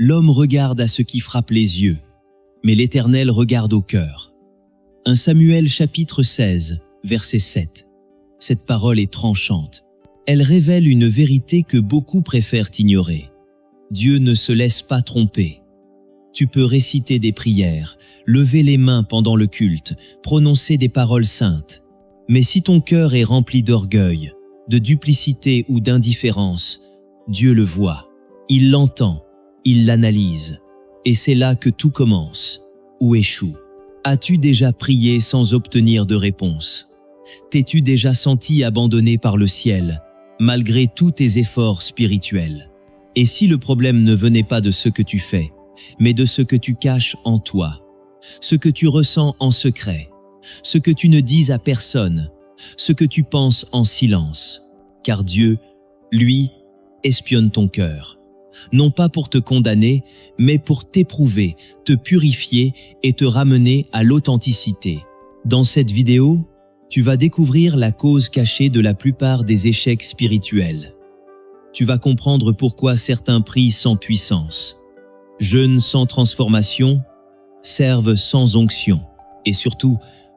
L'homme regarde à ce qui frappe les yeux, mais l'Éternel regarde au cœur. 1 Samuel chapitre 16, verset 7. Cette parole est tranchante. Elle révèle une vérité que beaucoup préfèrent ignorer. Dieu ne se laisse pas tromper. Tu peux réciter des prières, lever les mains pendant le culte, prononcer des paroles saintes. Mais si ton cœur est rempli d'orgueil, de duplicité ou d'indifférence, Dieu le voit, il l'entend, il l'analyse. Et c'est là que tout commence, ou échoue. As-tu déjà prié sans obtenir de réponse? T'es-tu déjà senti abandonné par le ciel, malgré tous tes efforts spirituels? Et si le problème ne venait pas de ce que tu fais, mais de ce que tu caches en toi, ce que tu ressens en secret, ce que tu ne dis à personne, ce que tu penses en silence? Car Dieu, lui, espionne ton cœur. Non pas pour te condamner, mais pour t'éprouver, te purifier et te ramener à l'authenticité. Dans cette vidéo, tu vas découvrir la cause cachée de la plupart des échecs spirituels. Tu vas comprendre pourquoi certains prient sans puissance, jeûnent sans transformation, servent sans onction. Et surtout,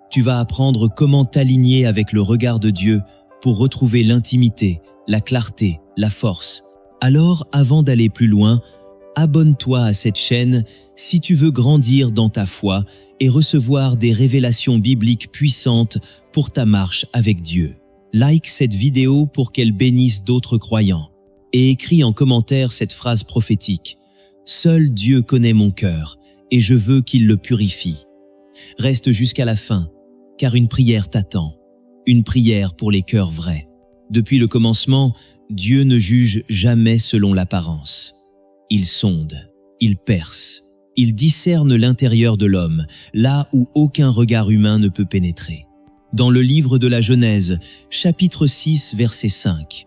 tu vas apprendre comment t'aligner avec le regard de Dieu pour retrouver l'intimité, la clarté, la force. Alors, avant d'aller plus loin, abonne-toi à cette chaîne si tu veux grandir dans ta foi et recevoir des révélations bibliques puissantes pour ta marche avec Dieu. Like cette vidéo pour qu'elle bénisse d'autres croyants et écris en commentaire cette phrase prophétique. Seul Dieu connaît mon cœur et je veux qu'il le purifie. Reste jusqu'à la fin, car une prière t'attend, une prière pour les cœurs vrais. Depuis le commencement, Dieu ne juge jamais selon l'apparence. Il sonde, il perce, il discerne l'intérieur de l'homme, là où aucun regard humain ne peut pénétrer. Dans le livre de la Genèse, chapitre 6, verset 5,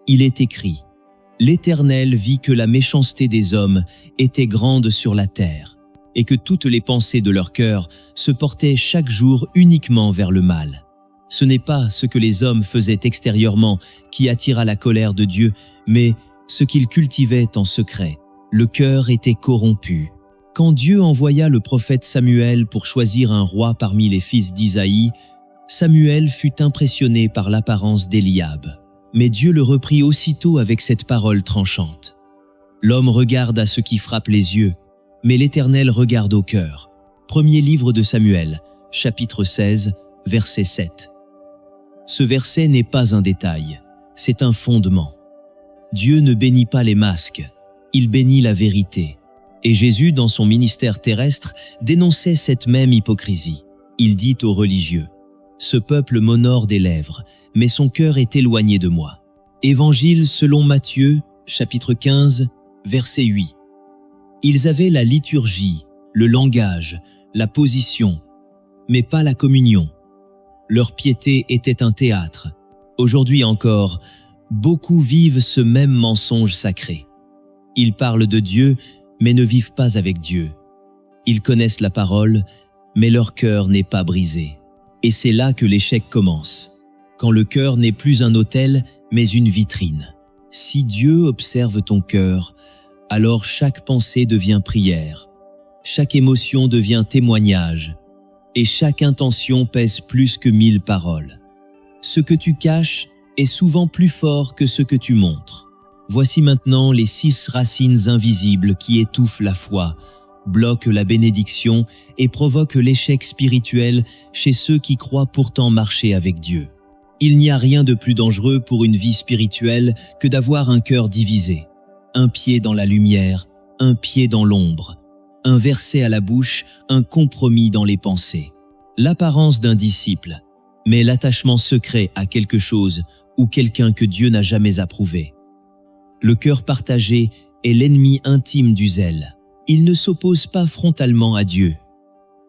il est écrit « L'Éternel vit que la méchanceté des hommes était grande sur la terre, et que toutes les pensées de leur cœur se portaient chaque jour uniquement vers le mal. » Ce n'est pas ce que les hommes faisaient extérieurement qui attira la colère de Dieu, mais ce qu'ils cultivaient en secret. Le cœur était corrompu. Quand Dieu envoya le prophète Samuel pour choisir un roi parmi les fils d'Isaïe, Samuel fut impressionné par l'apparence d'Éliab. Mais Dieu le reprit aussitôt avec cette parole tranchante. L'homme regarde à ce qui frappe les yeux, mais l'Éternel regarde au cœur. Premier livre de Samuel, chapitre 16, verset 7. Ce verset n'est pas un détail, c'est un fondement. Dieu ne bénit pas les masques, il bénit la vérité. Et Jésus, dans son ministère terrestre, dénonçait cette même hypocrisie. Il dit aux religieux, « Ce peuple m'honore des lèvres, mais son cœur est éloigné de moi. » Évangile selon Matthieu, chapitre 15, verset 8. Ils avaient la liturgie, le langage, la position, mais pas la communion. Leur piété était un théâtre. Aujourd'hui encore, beaucoup vivent ce même mensonge sacré. Ils parlent de Dieu, mais ne vivent pas avec Dieu. Ils connaissent la parole, mais leur cœur n'est pas brisé. Et c'est là que l'échec commence, quand le cœur n'est plus un autel, mais une vitrine. Si Dieu observe ton cœur, alors chaque pensée devient prière, chaque émotion devient témoignage, et chaque intention pèse plus que 1000 paroles. Ce que tu caches est souvent plus fort que ce que tu montres. Voici maintenant les 6 racines invisibles qui étouffent la foi, bloquent la bénédiction et provoquent l'échec spirituel chez ceux qui croient pourtant marcher avec Dieu. Il n'y a rien de plus dangereux pour une vie spirituelle que d'avoir un cœur divisé. Un pied dans la lumière, un pied dans l'ombre. Un verset à la bouche, un compromis dans les pensées. L'apparence d'un disciple, mais l'attachement secret à quelque chose ou quelqu'un que Dieu n'a jamais approuvé. Le cœur partagé est l'ennemi intime du zèle. Il ne s'oppose pas frontalement à Dieu.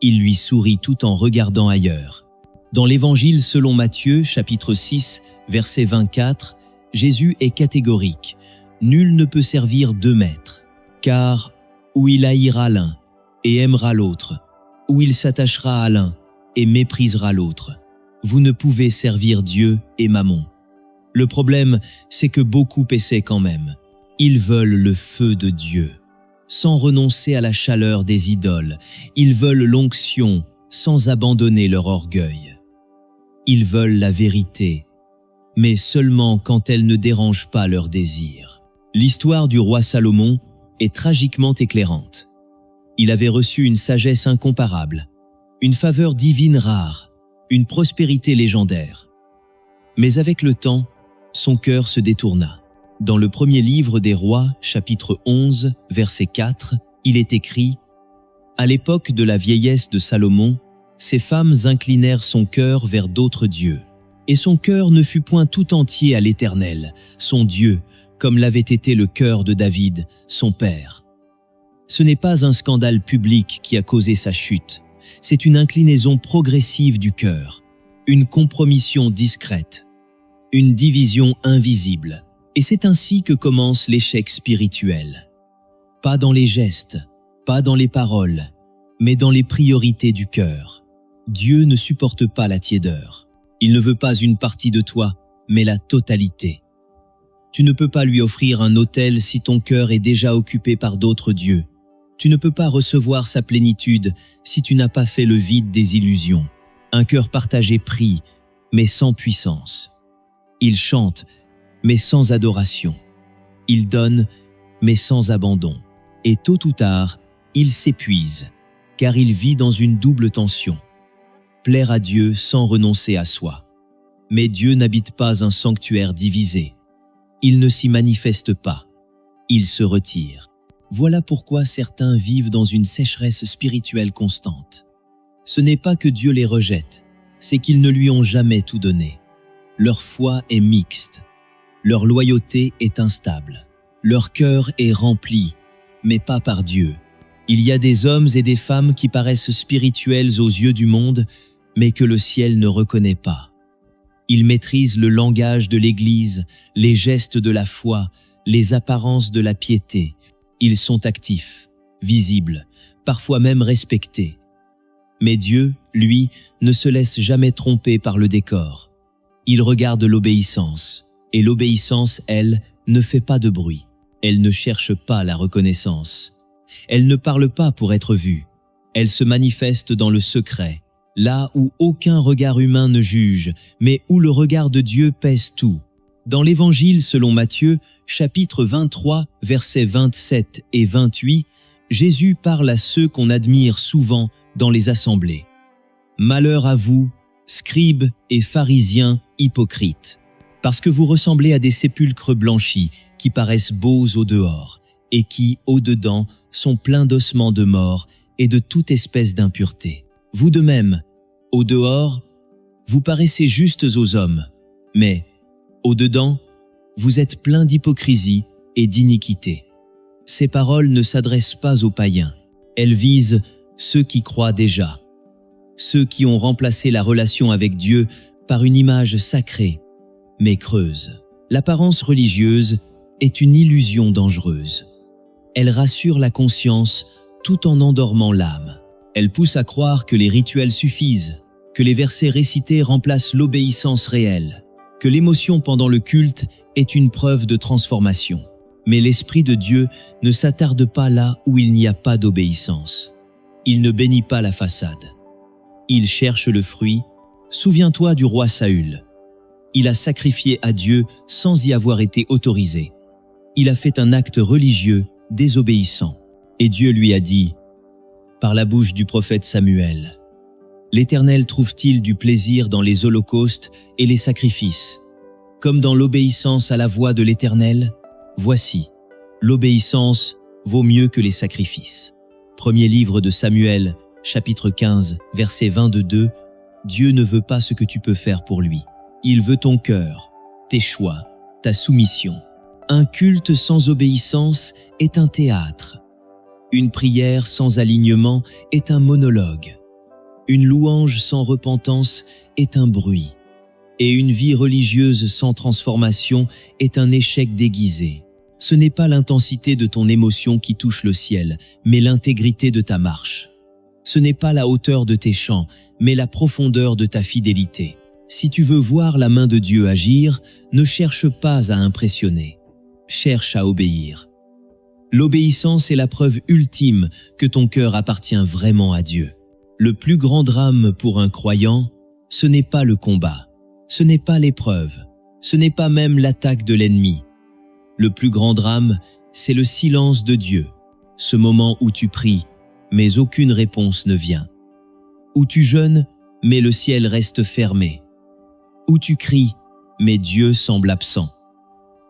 Il lui sourit tout en regardant ailleurs. Dans l'Évangile selon Matthieu, chapitre 6, verset 24, Jésus est catégorique. Nul ne peut servir 2 maîtres, car ou il haïra l'un et aimera l'autre, ou il s'attachera à l'un et méprisera l'autre. Vous ne pouvez servir Dieu et Mammon. Le problème, c'est que beaucoup essaient quand même. Ils veulent le feu de Dieu. sans renoncer à la chaleur des idoles. Ils veulent l'onction sans abandonner leur orgueil. Ils veulent la vérité, mais seulement quand elle ne dérange pas leurs désirs. L'histoire du roi Salomon est tragiquement éclairante. Il avait reçu une sagesse incomparable, une faveur divine rare, une prospérité légendaire. Mais avec le temps, son cœur se détourna. Dans le premier livre des rois, chapitre 11, verset 4, il est écrit « À l'époque de la vieillesse de Salomon, ses femmes inclinèrent son cœur vers d'autres dieux. Et son cœur ne fut point tout entier à l'Éternel, son Dieu, comme l'avait été le cœur de David, son père. » Ce n'est pas un scandale public qui a causé sa chute, c'est une inclinaison progressive du cœur, une compromission discrète, une division invisible. Et c'est ainsi que commence l'échec spirituel. Pas dans les gestes, pas dans les paroles, mais dans les priorités du cœur. Dieu ne supporte pas la tiédeur. Il ne veut pas une partie de toi, mais la totalité. Tu ne peux pas lui offrir un autel si ton cœur est déjà occupé par d'autres dieux. Tu ne peux pas recevoir sa plénitude si tu n'as pas fait le vide des illusions. Un cœur partagé prie, mais sans puissance. Il chante, mais sans adoration. Il donne, mais sans abandon. Et tôt ou tard, il s'épuise, car il vit dans une double tension. Plaire à Dieu sans renoncer à soi. Mais Dieu n'habite pas un sanctuaire divisé. Il ne s'y manifeste pas. Il se retire. Voilà pourquoi certains vivent dans une sécheresse spirituelle constante. Ce n'est pas que Dieu les rejette, c'est qu'ils ne lui ont jamais tout donné. Leur foi est mixte. Leur loyauté est instable. Leur cœur est rempli, mais pas par Dieu. Il y a des hommes et des femmes qui paraissent spirituels aux yeux du monde, mais que le ciel ne reconnaît pas. Ils maîtrisent le langage de l'Église, les gestes de la foi, les apparences de la piété. Ils sont actifs, visibles, parfois même respectés. Mais Dieu, lui, ne se laisse jamais tromper par le décor. Il regarde l'obéissance. Et l'obéissance, elle, ne fait pas de bruit. Elle ne cherche pas la reconnaissance. Elle ne parle pas pour être vue. Elle se manifeste dans le secret, là où aucun regard humain ne juge, mais où le regard de Dieu pèse tout. Dans l'Évangile selon Matthieu, chapitre 23, versets 27 et 28, Jésus parle à ceux qu'on admire souvent dans les assemblées. « Malheur à vous, scribes et pharisiens hypocrites, parce que vous ressemblez à des sépulcres blanchis qui paraissent beaux au dehors et qui, au dedans, sont pleins d'ossements de mort et de toute espèce d'impureté. Vous de même, au dehors, vous paraissez justes aux hommes, mais, au dedans, vous êtes pleins d'hypocrisie et d'iniquité. » Ces paroles ne s'adressent pas aux païens. Elles visent ceux qui croient déjà, ceux qui ont remplacé la relation avec Dieu par une image sacrée, mais creuse. L'apparence religieuse est une illusion dangereuse. Elle rassure la conscience tout en endormant l'âme. Elle pousse à croire que les rituels suffisent, que les versets récités remplacent l'obéissance réelle, que l'émotion pendant le culte est une preuve de transformation. Mais l'Esprit de Dieu ne s'attarde pas là où il n'y a pas d'obéissance. Il ne bénit pas la façade. Il cherche le fruit. Souviens-toi du roi Saül. Il a sacrifié à Dieu sans y avoir été autorisé. Il a fait un acte religieux désobéissant. Et Dieu lui a dit, par la bouche du prophète Samuel, « L'Éternel trouve-t-il du plaisir dans les holocaustes et les sacrifices, comme dans l'obéissance à la voix de l'Éternel ? Voici, l'obéissance vaut mieux que les sacrifices. » Premier livre de Samuel, chapitre 15, verset 22, Dieu ne veut pas ce que tu peux faire pour lui. Il veut ton cœur, tes choix, ta soumission. Un culte sans obéissance est un théâtre. Une prière sans alignement est un monologue. Une louange sans repentance est un bruit. Et une vie religieuse sans transformation est un échec déguisé. Ce n'est pas l'intensité de ton émotion qui touche le ciel, mais l'intégrité de ta marche. Ce n'est pas la hauteur de tes chants, mais la profondeur de ta fidélité. Si tu veux voir la main de Dieu agir, ne cherche pas à impressionner. Cherche à obéir. L'obéissance est la preuve ultime que ton cœur appartient vraiment à Dieu. Le plus grand drame pour un croyant, ce n'est pas le combat, ce n'est pas l'épreuve, ce n'est pas même l'attaque de l'ennemi. Le plus grand drame, c'est le silence de Dieu, ce moment où tu pries, mais aucune réponse ne vient. Où tu jeûnes, mais le ciel reste fermé. Où tu cries, mais Dieu semble absent.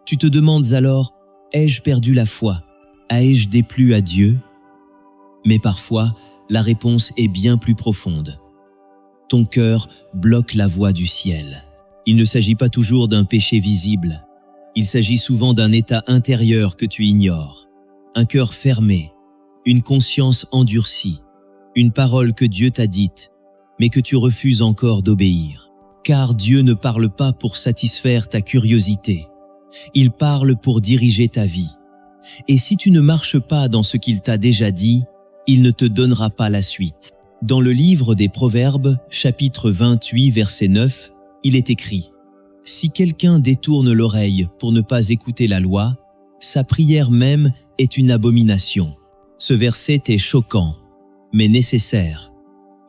Tu te demandes alors, ai-je perdu la foi? Ai-je déplu à Dieu? Mais parfois, la réponse est bien plus profonde. Ton cœur bloque la voie du ciel. Il ne s'agit pas toujours d'un péché visible. Il s'agit souvent d'un état intérieur que tu ignores. Un cœur fermé, une conscience endurcie, une parole que Dieu t'a dite, mais que tu refuses encore d'obéir. Car Dieu ne parle pas pour satisfaire ta curiosité. Il parle pour diriger ta vie. Et si tu ne marches pas dans ce qu'il t'a déjà dit, il ne te donnera pas la suite. Dans le livre des Proverbes, chapitre 28, verset 9, il est écrit « Si quelqu'un détourne l'oreille pour ne pas écouter la loi, sa prière même est une abomination. » Ce verset est choquant, mais nécessaire.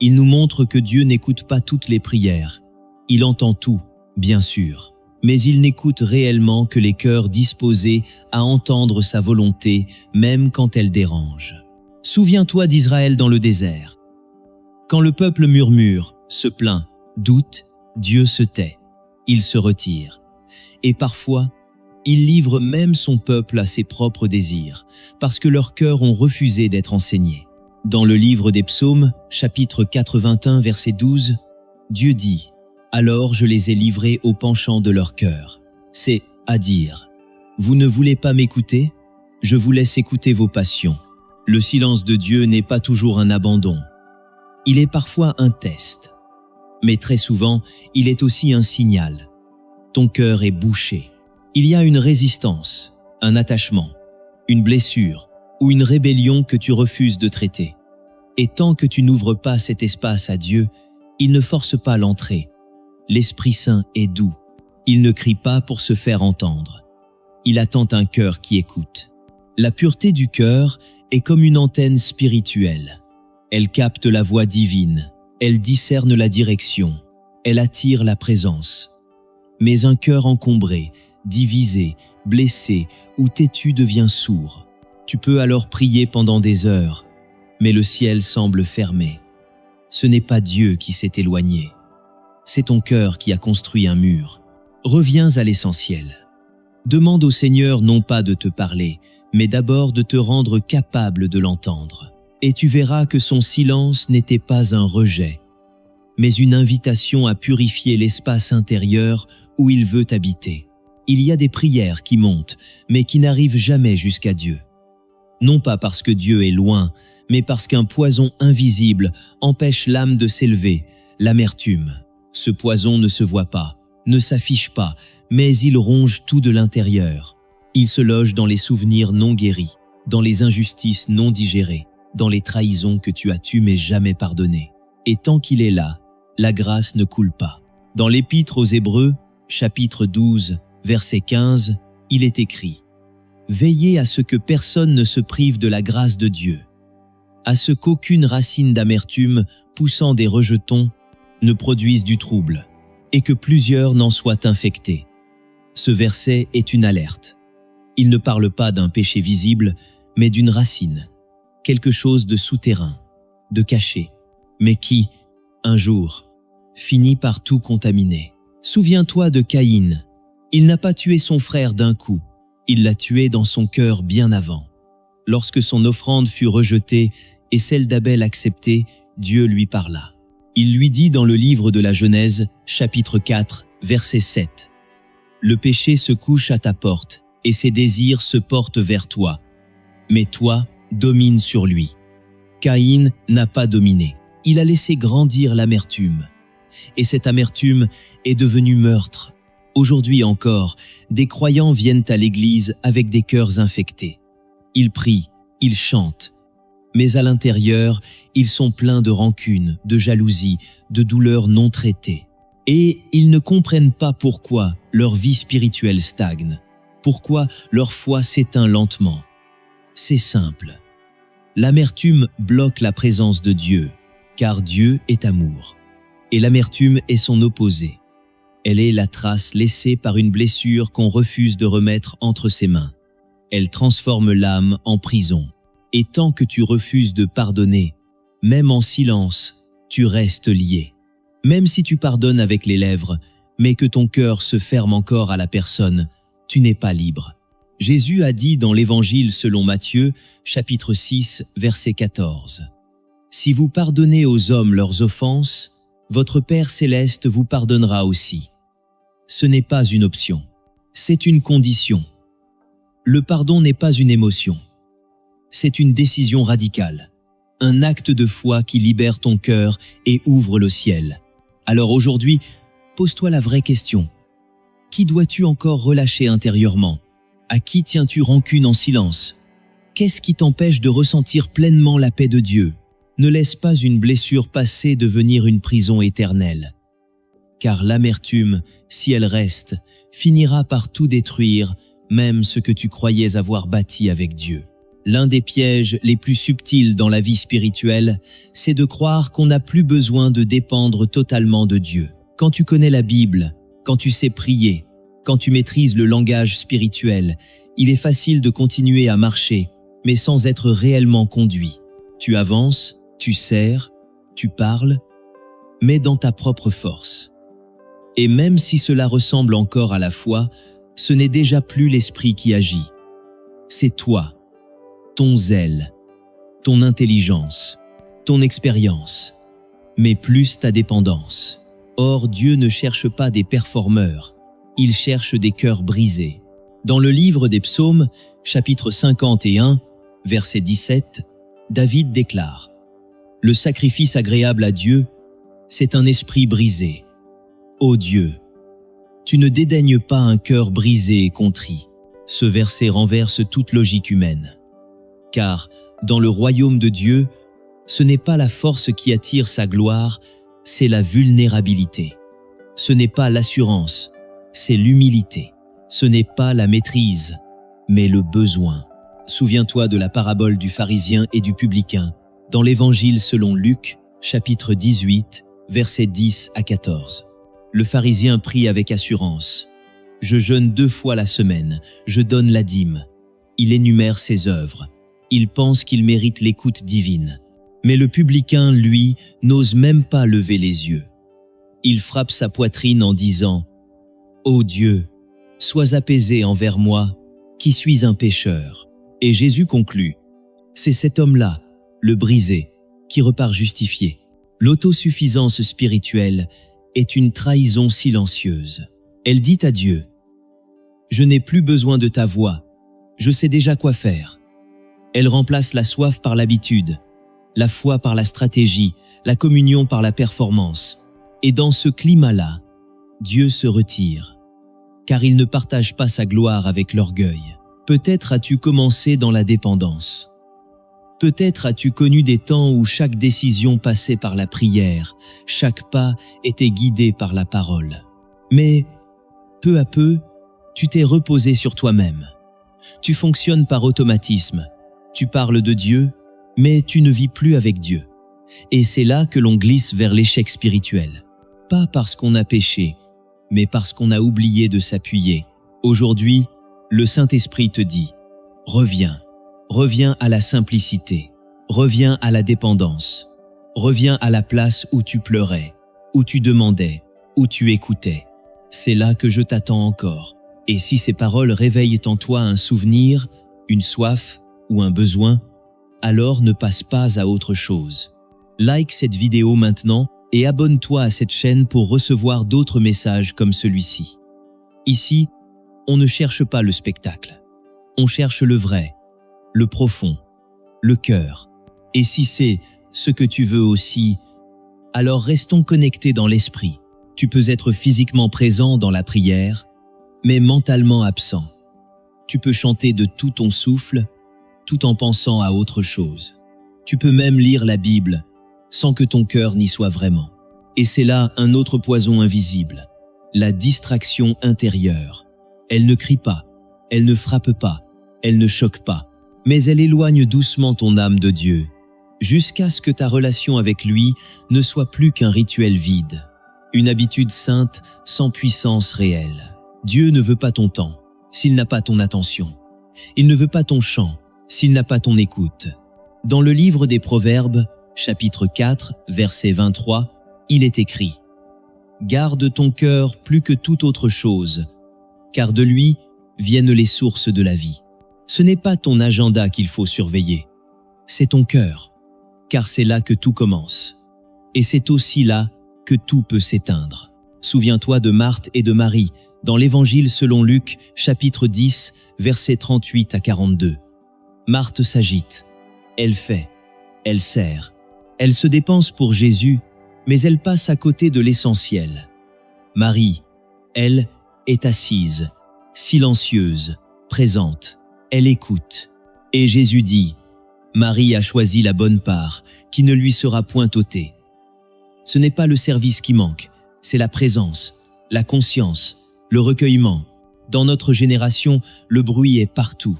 Il nous montre que Dieu n'écoute pas toutes les prières. Il entend tout, bien sûr. Mais il n'écoute réellement que les cœurs disposés à entendre sa volonté, même quand elle dérange. Souviens-toi d'Israël dans le désert. Quand le peuple murmure, se plaint, doute, Dieu se tait. Il se retire. Et parfois, il livre même son peuple à ses propres désirs, parce que leurs cœurs ont refusé d'être enseignés. Dans le livre des Psaumes, chapitre 81, verset 12, Dieu dit « Alors je les ai livrés au penchant de leur cœur. » C'est à dire « Vous ne voulez pas m'écouter? Je vous laisse écouter vos passions. » Le silence de Dieu n'est pas toujours un abandon. Il est parfois un test. Mais très souvent, il est aussi un signal. Ton cœur est bouché. Il y a une résistance, un attachement, une blessure ou une rébellion que tu refuses de traiter. Et tant que tu n'ouvres pas cet espace à Dieu, il ne force pas l'entrée. L'Esprit Saint est doux. Il ne crie pas pour se faire entendre. Il attend un cœur qui écoute. La pureté du cœur est comme une antenne spirituelle. Elle capte la voix divine. Elle discerne la direction. Elle attire la présence. Mais un cœur encombré, divisé, blessé ou têtu devient sourd. Tu peux alors prier pendant des heures, mais le ciel semble fermé. Ce n'est pas Dieu qui s'est éloigné. C'est ton cœur qui a construit un mur. Reviens à l'essentiel. Demande au Seigneur non pas de te parler, mais d'abord de te rendre capable de l'entendre. Et tu verras que son silence n'était pas un rejet, mais une invitation à purifier l'espace intérieur où il veut habiter. Il y a des prières qui montent, mais qui n'arrivent jamais jusqu'à Dieu. Non pas parce que Dieu est loin, mais parce qu'un poison invisible empêche l'âme de s'élever, l'amertume. Ce poison ne se voit pas, ne s'affiche pas, mais il ronge tout de l'intérieur. Il se loge dans les souvenirs non guéris, dans les injustices non digérées, dans les trahisons que tu as tues mais jamais pardonnées. Et tant qu'il est là, la grâce ne coule pas. Dans l'Épître aux Hébreux, chapitre 12, verset 15, il est écrit « Veillez à ce que personne ne se prive de la grâce de Dieu, à ce qu'aucune racine d'amertume poussant des rejetons ne produise du trouble, et que plusieurs n'en soient infectés. » Ce verset est une alerte. Il ne parle pas d'un péché visible, mais d'une racine, quelque chose de souterrain, de caché, mais qui, un jour, finit par tout contaminer. Souviens-toi de Caïn. Il n'a pas tué son frère d'un coup, il l'a tué dans son cœur bien avant. Lorsque son offrande fut rejetée et celle d'Abel acceptée, Dieu lui parla. Il lui dit dans le livre de la Genèse, chapitre 4, verset 7, « Le péché se couche à ta porte, et ses désirs se portent vers toi. Mais toi, domine sur lui. » Caïn n'a pas dominé. Il a laissé grandir l'amertume. Et cette amertume est devenue meurtre. Aujourd'hui encore, des croyants viennent à l'église avec des cœurs infectés. Ils prient, ils chantent. Mais à l'intérieur, ils sont pleins de rancune, de jalousie, de douleurs non traitées. Et ils ne comprennent pas pourquoi leur vie spirituelle stagne, pourquoi leur foi s'éteint lentement. C'est simple. L'amertume bloque la présence de Dieu, car Dieu est amour. Et l'amertume est son opposé. Elle est la trace laissée par une blessure qu'on refuse de remettre entre ses mains. Elle transforme l'âme en prison. Et tant que tu refuses de pardonner, même en silence, tu restes lié. Même si tu pardonnes avec les lèvres, mais que ton cœur se ferme encore à la personne, tu n'es pas libre. Jésus a dit dans l'Évangile selon Matthieu, chapitre 6, verset 14. « Si vous pardonnez aux hommes leurs offenses, votre Père céleste vous pardonnera aussi. » Ce n'est pas une option, c'est une condition. Le pardon n'est pas une émotion. C'est une décision radicale, un acte de foi qui libère ton cœur et ouvre le ciel. Alors aujourd'hui, pose-toi la vraie question. Qui dois-tu encore relâcher intérieurement? À qui tiens-tu rancune en silence? Qu'est-ce qui t'empêche de ressentir pleinement la paix de Dieu? Ne laisse pas une blessure passée devenir une prison éternelle. Car l'amertume, si elle reste, finira par tout détruire, même ce que tu croyais avoir bâti avec Dieu. L'un des pièges les plus subtils dans la vie spirituelle, c'est de croire qu'on n'a plus besoin de dépendre totalement de Dieu. Quand tu connais la Bible, quand tu sais prier, quand tu maîtrises le langage spirituel, il est facile de continuer à marcher, mais sans être réellement conduit. Tu avances, tu sers, tu parles, mais dans ta propre force. Et même si cela ressemble encore à la foi, ce n'est déjà plus l'esprit qui agit. C'est toi, ton zèle, ton intelligence, ton expérience, mais plus ta dépendance. Or, Dieu ne cherche pas des performeurs, il cherche des cœurs brisés. Dans le livre des Psaumes, chapitre 51, verset 17, David déclare « Le sacrifice agréable à Dieu, c'est un esprit brisé. Ô Dieu, tu ne dédaignes pas un cœur brisé et contrit. » Ce verset renverse toute logique humaine. Car, dans le royaume de Dieu, ce n'est pas la force qui attire sa gloire, c'est la vulnérabilité. Ce n'est pas l'assurance, c'est l'humilité. Ce n'est pas la maîtrise, mais le besoin. Souviens-toi de la parabole du pharisien et du publicain, dans l'Évangile selon Luc, chapitre 18, versets 10 à 14. Le pharisien prie avec assurance. « Je jeûne 2 fois la semaine, je donne la dîme. » Il énumère ses œuvres. Il pense qu'il mérite l'écoute divine. Mais le publicain, lui, n'ose même pas lever les yeux. Il frappe sa poitrine en disant « Ô Dieu, sois apaisé envers moi, qui suis un pécheur. » Et Jésus conclut « C'est cet homme-là, le brisé, qui repart justifié. » L'autosuffisance spirituelle est une trahison silencieuse. Elle dit à Dieu « Je n'ai plus besoin de ta voix, je sais déjà quoi faire. » Elle remplace la soif par l'habitude, la foi par la stratégie, la communion par la performance. Et dans ce climat-là, Dieu se retire, car il ne partage pas sa gloire avec l'orgueil. Peut-être as-tu commencé dans la dépendance. Peut-être as-tu connu des temps où chaque décision passait par la prière, chaque pas était guidé par la parole. Mais, peu à peu, tu t'es reposé sur toi-même. Tu fonctionnes par automatisme. Tu parles de Dieu, mais tu ne vis plus avec Dieu. Et c'est là que l'on glisse vers l'échec spirituel. Pas parce qu'on a péché, mais parce qu'on a oublié de s'appuyer. Aujourd'hui, le Saint-Esprit te dit « Reviens, reviens à la simplicité, reviens à la dépendance, reviens à la place où tu pleurais, où tu demandais, où tu écoutais. C'est là que je t'attends encore. » Et si ces paroles réveillent en toi un souvenir, une soif ou un besoin, alors ne passe pas à autre chose. Like cette vidéo maintenant et abonne-toi à cette chaîne pour recevoir d'autres messages comme celui-ci. Ici, on ne cherche pas le spectacle. On cherche le vrai, le profond, le cœur. Et si c'est ce que tu veux aussi, alors restons connectés dans l'esprit. Tu peux être physiquement présent dans la prière, mais mentalement absent. Tu peux chanter de tout ton souffle, tout en pensant à autre chose. Tu peux même lire la Bible, sans que ton cœur n'y soit vraiment. Et c'est là un autre poison invisible, la distraction intérieure. Elle ne crie pas, elle ne frappe pas, elle ne choque pas, mais elle éloigne doucement ton âme de Dieu, jusqu'à ce que ta relation avec lui ne soit plus qu'un rituel vide, une habitude sainte sans puissance réelle. Dieu ne veut pas ton temps s'il n'a pas ton attention. Il ne veut pas ton chant s'il n'a pas ton écoute. Dans le livre des Proverbes, chapitre 4, verset 23, il est écrit « Garde ton cœur plus que toute autre chose, car de lui viennent les sources de la vie. » Ce n'est pas ton agenda qu'il faut surveiller, c'est ton cœur, car c'est là que tout commence. Et c'est aussi là que tout peut s'éteindre. Souviens-toi de Marthe et de Marie, dans l'Évangile selon Luc, chapitre 10, versets 38 à 42. Marthe s'agite, elle fait, elle sert, elle se dépense pour Jésus, mais elle passe à côté de l'essentiel. Marie, elle, est assise, silencieuse, présente, elle écoute. Et Jésus dit, Marie a choisi la bonne part, qui ne lui sera point ôtée. Ce n'est pas le service qui manque, c'est la présence, la conscience, le recueillement. Dans notre génération, le bruit est partout.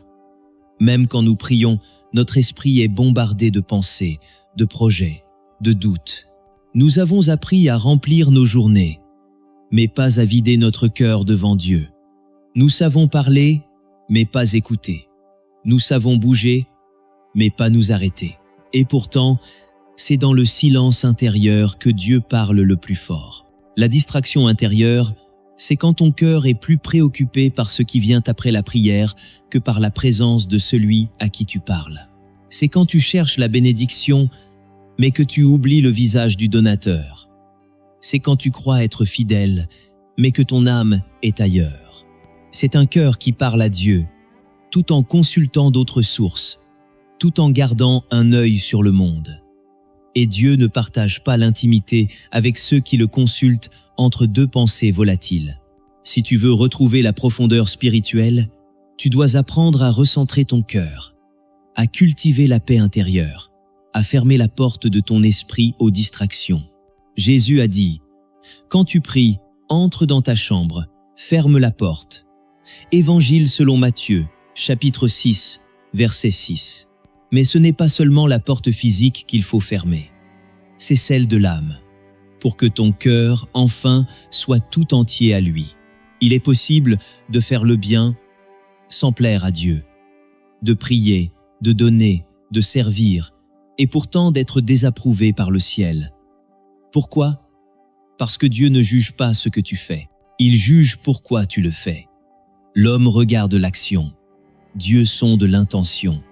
Même quand nous prions, notre esprit est bombardé de pensées, de projets, de doutes. Nous avons appris à remplir nos journées, mais pas à vider notre cœur devant Dieu. Nous savons parler, mais pas écouter. Nous savons bouger, mais pas nous arrêter. Et pourtant, c'est dans le silence intérieur que Dieu parle le plus fort. La distraction intérieure, c'est quand ton cœur est plus préoccupé par ce qui vient après la prière que par la présence de celui à qui tu parles. C'est quand tu cherches la bénédiction, mais que tu oublies le visage du donateur. C'est quand tu crois être fidèle, mais que ton âme est ailleurs. C'est un cœur qui parle à Dieu, tout en consultant d'autres sources, tout en gardant un œil sur le monde. Et Dieu ne partage pas l'intimité avec ceux qui le consultent entre deux pensées volatiles. Si tu veux retrouver la profondeur spirituelle, tu dois apprendre à recentrer ton cœur, à cultiver la paix intérieure, à fermer la porte de ton esprit aux distractions. Jésus a dit, « Quand tu pries, entre dans ta chambre, ferme la porte. » Évangile selon Matthieu, chapitre 6, verset 6. Mais ce n'est pas seulement la porte physique qu'il faut fermer, c'est celle de l'âme, pour que ton cœur, enfin, soit tout entier à lui. Il est possible de faire le bien sans plaire à Dieu, de prier, de donner, de servir, et pourtant d'être désapprouvé par le ciel. Pourquoi? Parce que Dieu ne juge pas ce que tu fais, il juge pourquoi tu le fais. L'homme regarde l'action, Dieu sonde l'intention.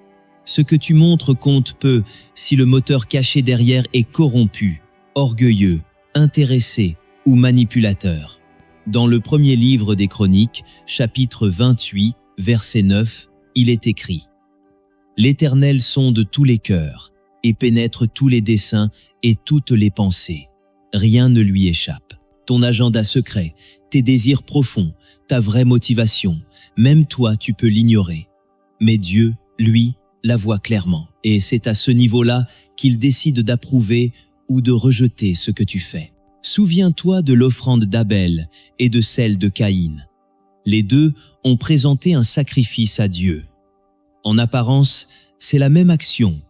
Ce que tu montres compte peu si le moteur caché derrière est corrompu, orgueilleux, intéressé ou manipulateur. Dans le premier livre des Chroniques, chapitre 28, verset 9, il est écrit « L'Éternel sonde tous les cœurs et pénètre tous les desseins et toutes les pensées. Rien ne lui échappe. » Ton agenda secret, tes désirs profonds, ta vraie motivation, même toi tu peux l'ignorer. Mais Dieu, lui, la voit clairement. Et c'est à ce niveau-là qu'il décide d'approuver ou de rejeter ce que tu fais. Souviens-toi de l'offrande d'Abel et de celle de Caïn. Les deux ont présenté un sacrifice à Dieu. En apparence, c'est la même action,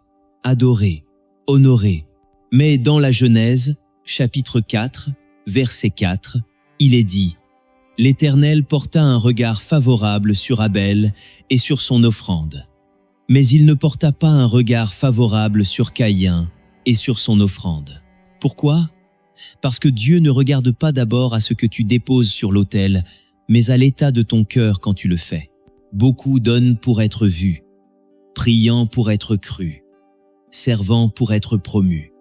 adorer, honorer. Mais dans la Genèse, chapitre 4, verset 4, il est dit « L'Éternel porta un regard favorable sur Abel et sur son offrande. Mais il ne porta pas un regard favorable sur Caïn et sur son offrande. » Pourquoi? Parce que Dieu ne regarde pas d'abord à ce que tu déposes sur l'autel, mais à l'état de ton cœur quand tu le fais. Beaucoup donnent pour être vus, priant pour être crus, servant pour être promus.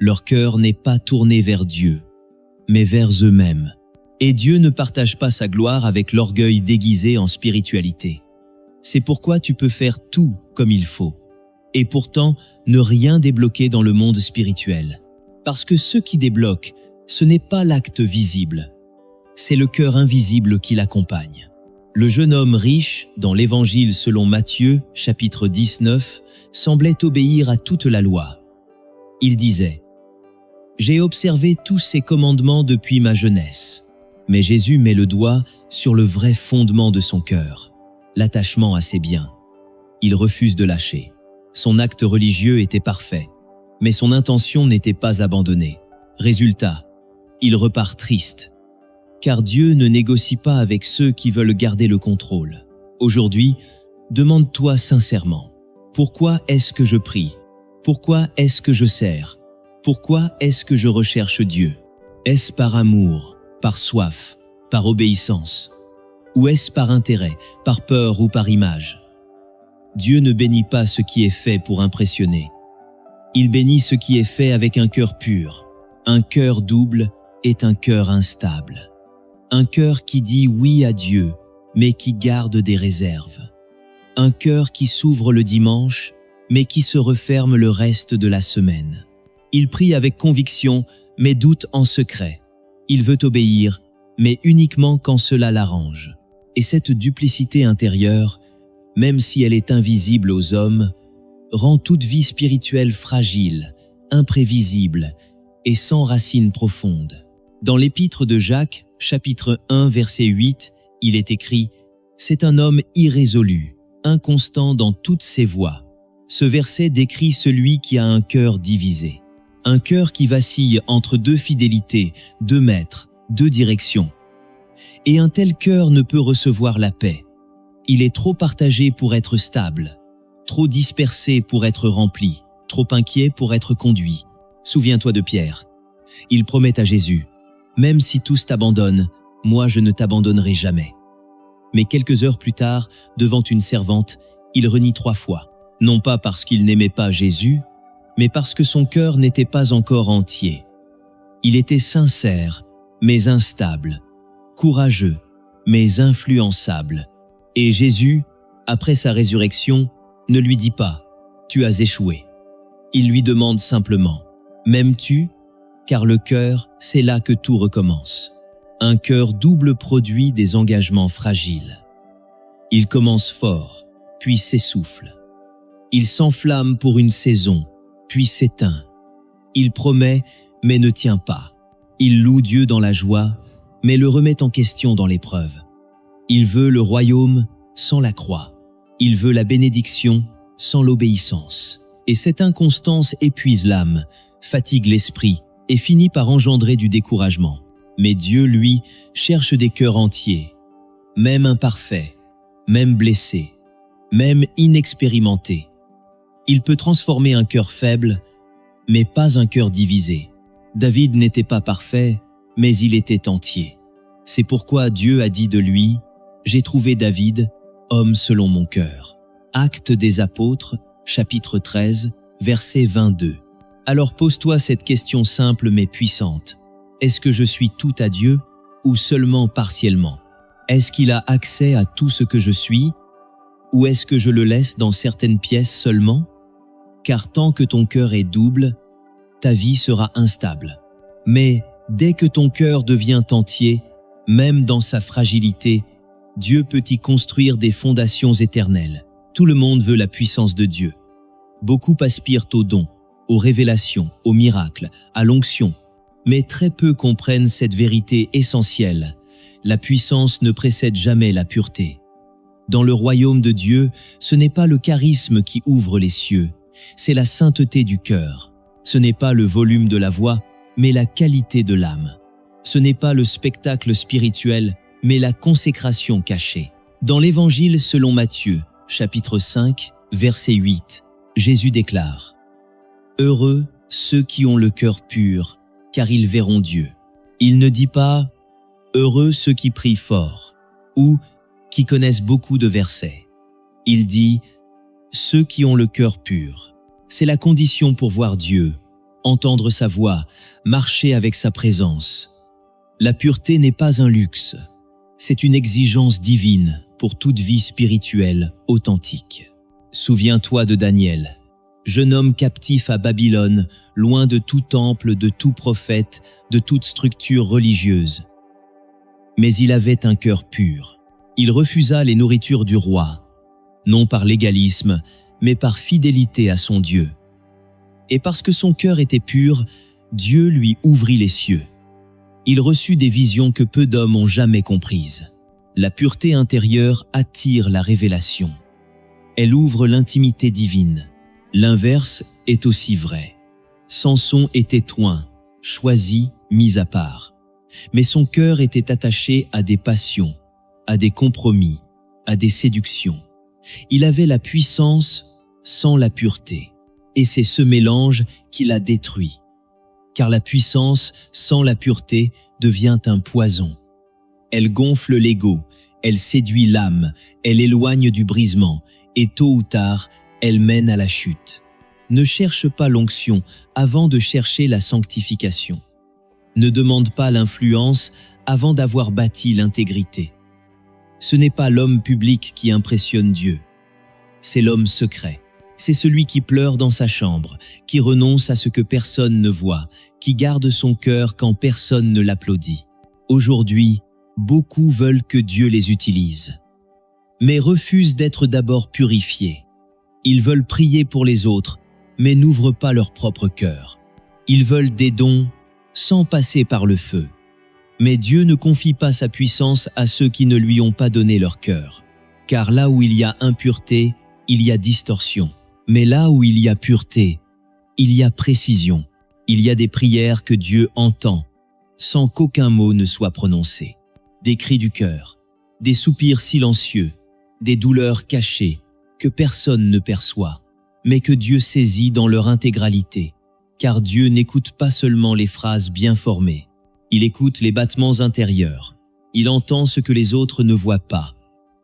Leur cœur n'est pas tourné vers Dieu, mais vers eux-mêmes. Et Dieu ne partage pas sa gloire avec l'orgueil déguisé en spiritualité. C'est pourquoi tu peux faire tout comme il faut, et pourtant ne rien débloquer dans le monde spirituel. Parce que ce qui débloque, ce n'est pas l'acte visible, c'est le cœur invisible qui l'accompagne. Le jeune homme riche, dans l'Évangile selon Matthieu, chapitre 19, semblait obéir à toute la loi. Il disait « J'ai observé tous ces commandements depuis ma jeunesse. » Mais Jésus met le doigt sur le vrai fondement de son cœur, l'attachement à ses biens. il refuse de lâcher. Son acte religieux était parfait, mais son intention n'était pas abandonnée. Résultat, il repart triste. Car Dieu ne négocie pas avec ceux qui veulent garder le contrôle. Aujourd'hui, demande-toi sincèrement, pourquoi est-ce que je prie? Pourquoi est-ce que je sers? Pourquoi est-ce que je recherche Dieu? Est-ce par amour, par soif, par obéissance? Ou est-ce par intérêt, par peur ou par image? Dieu ne bénit pas ce qui est fait pour impressionner. Il bénit ce qui est fait avec un cœur pur. Un cœur double est un cœur instable. Un cœur qui dit oui à Dieu, mais qui garde des réserves. Un cœur qui s'ouvre le dimanche, mais qui se referme le reste de la semaine. Il prie avec conviction, mais doute en secret. Il veut obéir, mais uniquement quand cela l'arrange. Et cette duplicité intérieure, même si elle est invisible aux hommes, rend toute vie spirituelle fragile, imprévisible et sans racines profondes. Dans l'épître de Jacques, chapitre 1, verset 8, il est écrit « C'est un homme irrésolu, inconstant dans toutes ses voies ». Ce verset décrit celui qui a un cœur divisé. Un cœur qui vacille entre deux fidélités, deux maîtres, deux directions. Et un tel cœur ne peut recevoir la paix. Il est trop partagé pour être stable, trop dispersé pour être rempli, trop inquiet pour être conduit. Souviens-toi de Pierre. Il promet à Jésus, « Même si tous t'abandonnent, moi je ne t'abandonnerai jamais. » Mais quelques heures plus tard, devant une servante, il renie 3 fois. Non pas parce qu'il n'aimait pas Jésus, mais parce que son cœur n'était pas encore entier. Il était sincère, mais instable, courageux, mais influençable. Et Jésus, après sa résurrection, ne lui dit pas « Tu as échoué ». Il lui demande simplement « M'aimes-tu » car le cœur, c'est là que tout recommence. Un cœur double produit des engagements fragiles. Il commence fort, puis s'essouffle. Il s'enflamme pour une saison, puis s'éteint. Il promet, mais ne tient pas. Il loue Dieu dans la joie, mais le remet en question dans l'épreuve. Il veut le royaume sans la croix. Il veut la bénédiction sans l'obéissance. Et cette inconstance épuise l'âme, fatigue l'esprit et finit par engendrer du découragement. Mais Dieu, lui, cherche des cœurs entiers, même imparfaits, même blessés, même inexpérimentés. Il peut transformer un cœur faible, mais pas un cœur divisé. David n'était pas parfait, mais il était entier. C'est pourquoi Dieu a dit de lui, « J'ai trouvé David, homme selon mon cœur. » Actes des Apôtres, chapitre 13, verset 22. Alors pose-toi cette question simple mais puissante. Est-ce que je suis tout à Dieu ou seulement partiellement? Est-ce qu'il a accès à tout ce que je suis ou est-ce que je le laisse dans certaines pièces seulement? Car tant que ton cœur est double, ta vie sera instable. Mais dès que ton cœur devient entier, même dans sa fragilité, Dieu peut y construire des fondations éternelles. Tout le monde veut la puissance de Dieu. Beaucoup aspirent aux dons, aux révélations, aux miracles, à l'onction. Mais très peu comprennent cette vérité essentielle. La puissance ne précède jamais la pureté. Dans le royaume de Dieu, ce n'est pas le charisme qui ouvre les cieux, c'est la sainteté du cœur. Ce n'est pas le volume de la voix, mais la qualité de l'âme. Ce n'est pas le spectacle spirituel, mais la consécration cachée. Dans l'Évangile selon Matthieu, chapitre 5, verset 8, Jésus déclare « Heureux ceux qui ont le cœur pur, car ils verront Dieu. » Il ne dit pas « Heureux ceux qui prient fort » ou « qui connaissent beaucoup de versets ». Il dit « Ceux qui ont le cœur pur ». C'est la condition pour voir Dieu, entendre sa voix, marcher avec sa présence. La pureté n'est pas un luxe, c'est une exigence divine pour toute vie spirituelle authentique. Souviens-toi de Daniel, jeune homme captif à Babylone, loin de tout temple, de tout prophète, de toute structure religieuse. Mais il avait un cœur pur. Il refusa les nourritures du roi, non par légalisme, mais par fidélité à son Dieu. Et parce que son cœur était pur, Dieu lui ouvrit les cieux. Il reçut des visions que peu d'hommes ont jamais comprises. La pureté intérieure attire la révélation. Elle ouvre l'intimité divine. L'inverse est aussi vrai. Samson était oint, choisi, mis à part. Mais son cœur était attaché à des passions, à des compromis, à des séductions. Il avait la puissance sans la pureté. Et c'est ce mélange qui l'a détruit. Car la puissance sans la pureté devient un poison. Elle gonfle l'ego, elle séduit l'âme, elle éloigne du brisement, et tôt ou tard, elle mène à la chute. Ne cherche pas l'onction avant de chercher la sanctification. Ne demande pas l'influence avant d'avoir bâti l'intégrité. Ce n'est pas l'homme public qui impressionne Dieu. C'est l'homme secret. C'est celui qui pleure dans sa chambre, qui renonce à ce que personne ne voit, qui garde son cœur quand personne ne l'applaudit. Aujourd'hui, beaucoup veulent que Dieu les utilise, mais refusent d'être d'abord purifiés. Ils veulent prier pour les autres, mais n'ouvrent pas leur propre cœur. Ils veulent des dons sans passer par le feu. Mais Dieu ne confie pas sa puissance à ceux qui ne lui ont pas donné leur cœur. Car là où il y a impureté, il y a distorsion. Mais là où il y a pureté, il y a précision. Il y a des prières que Dieu entend, sans qu'aucun mot ne soit prononcé. Des cris du cœur, des soupirs silencieux, des douleurs cachées que personne ne perçoit, mais que Dieu saisit dans leur intégralité. Car Dieu n'écoute pas seulement les phrases bien formées, il écoute les battements intérieurs. Il entend ce que les autres ne voient pas.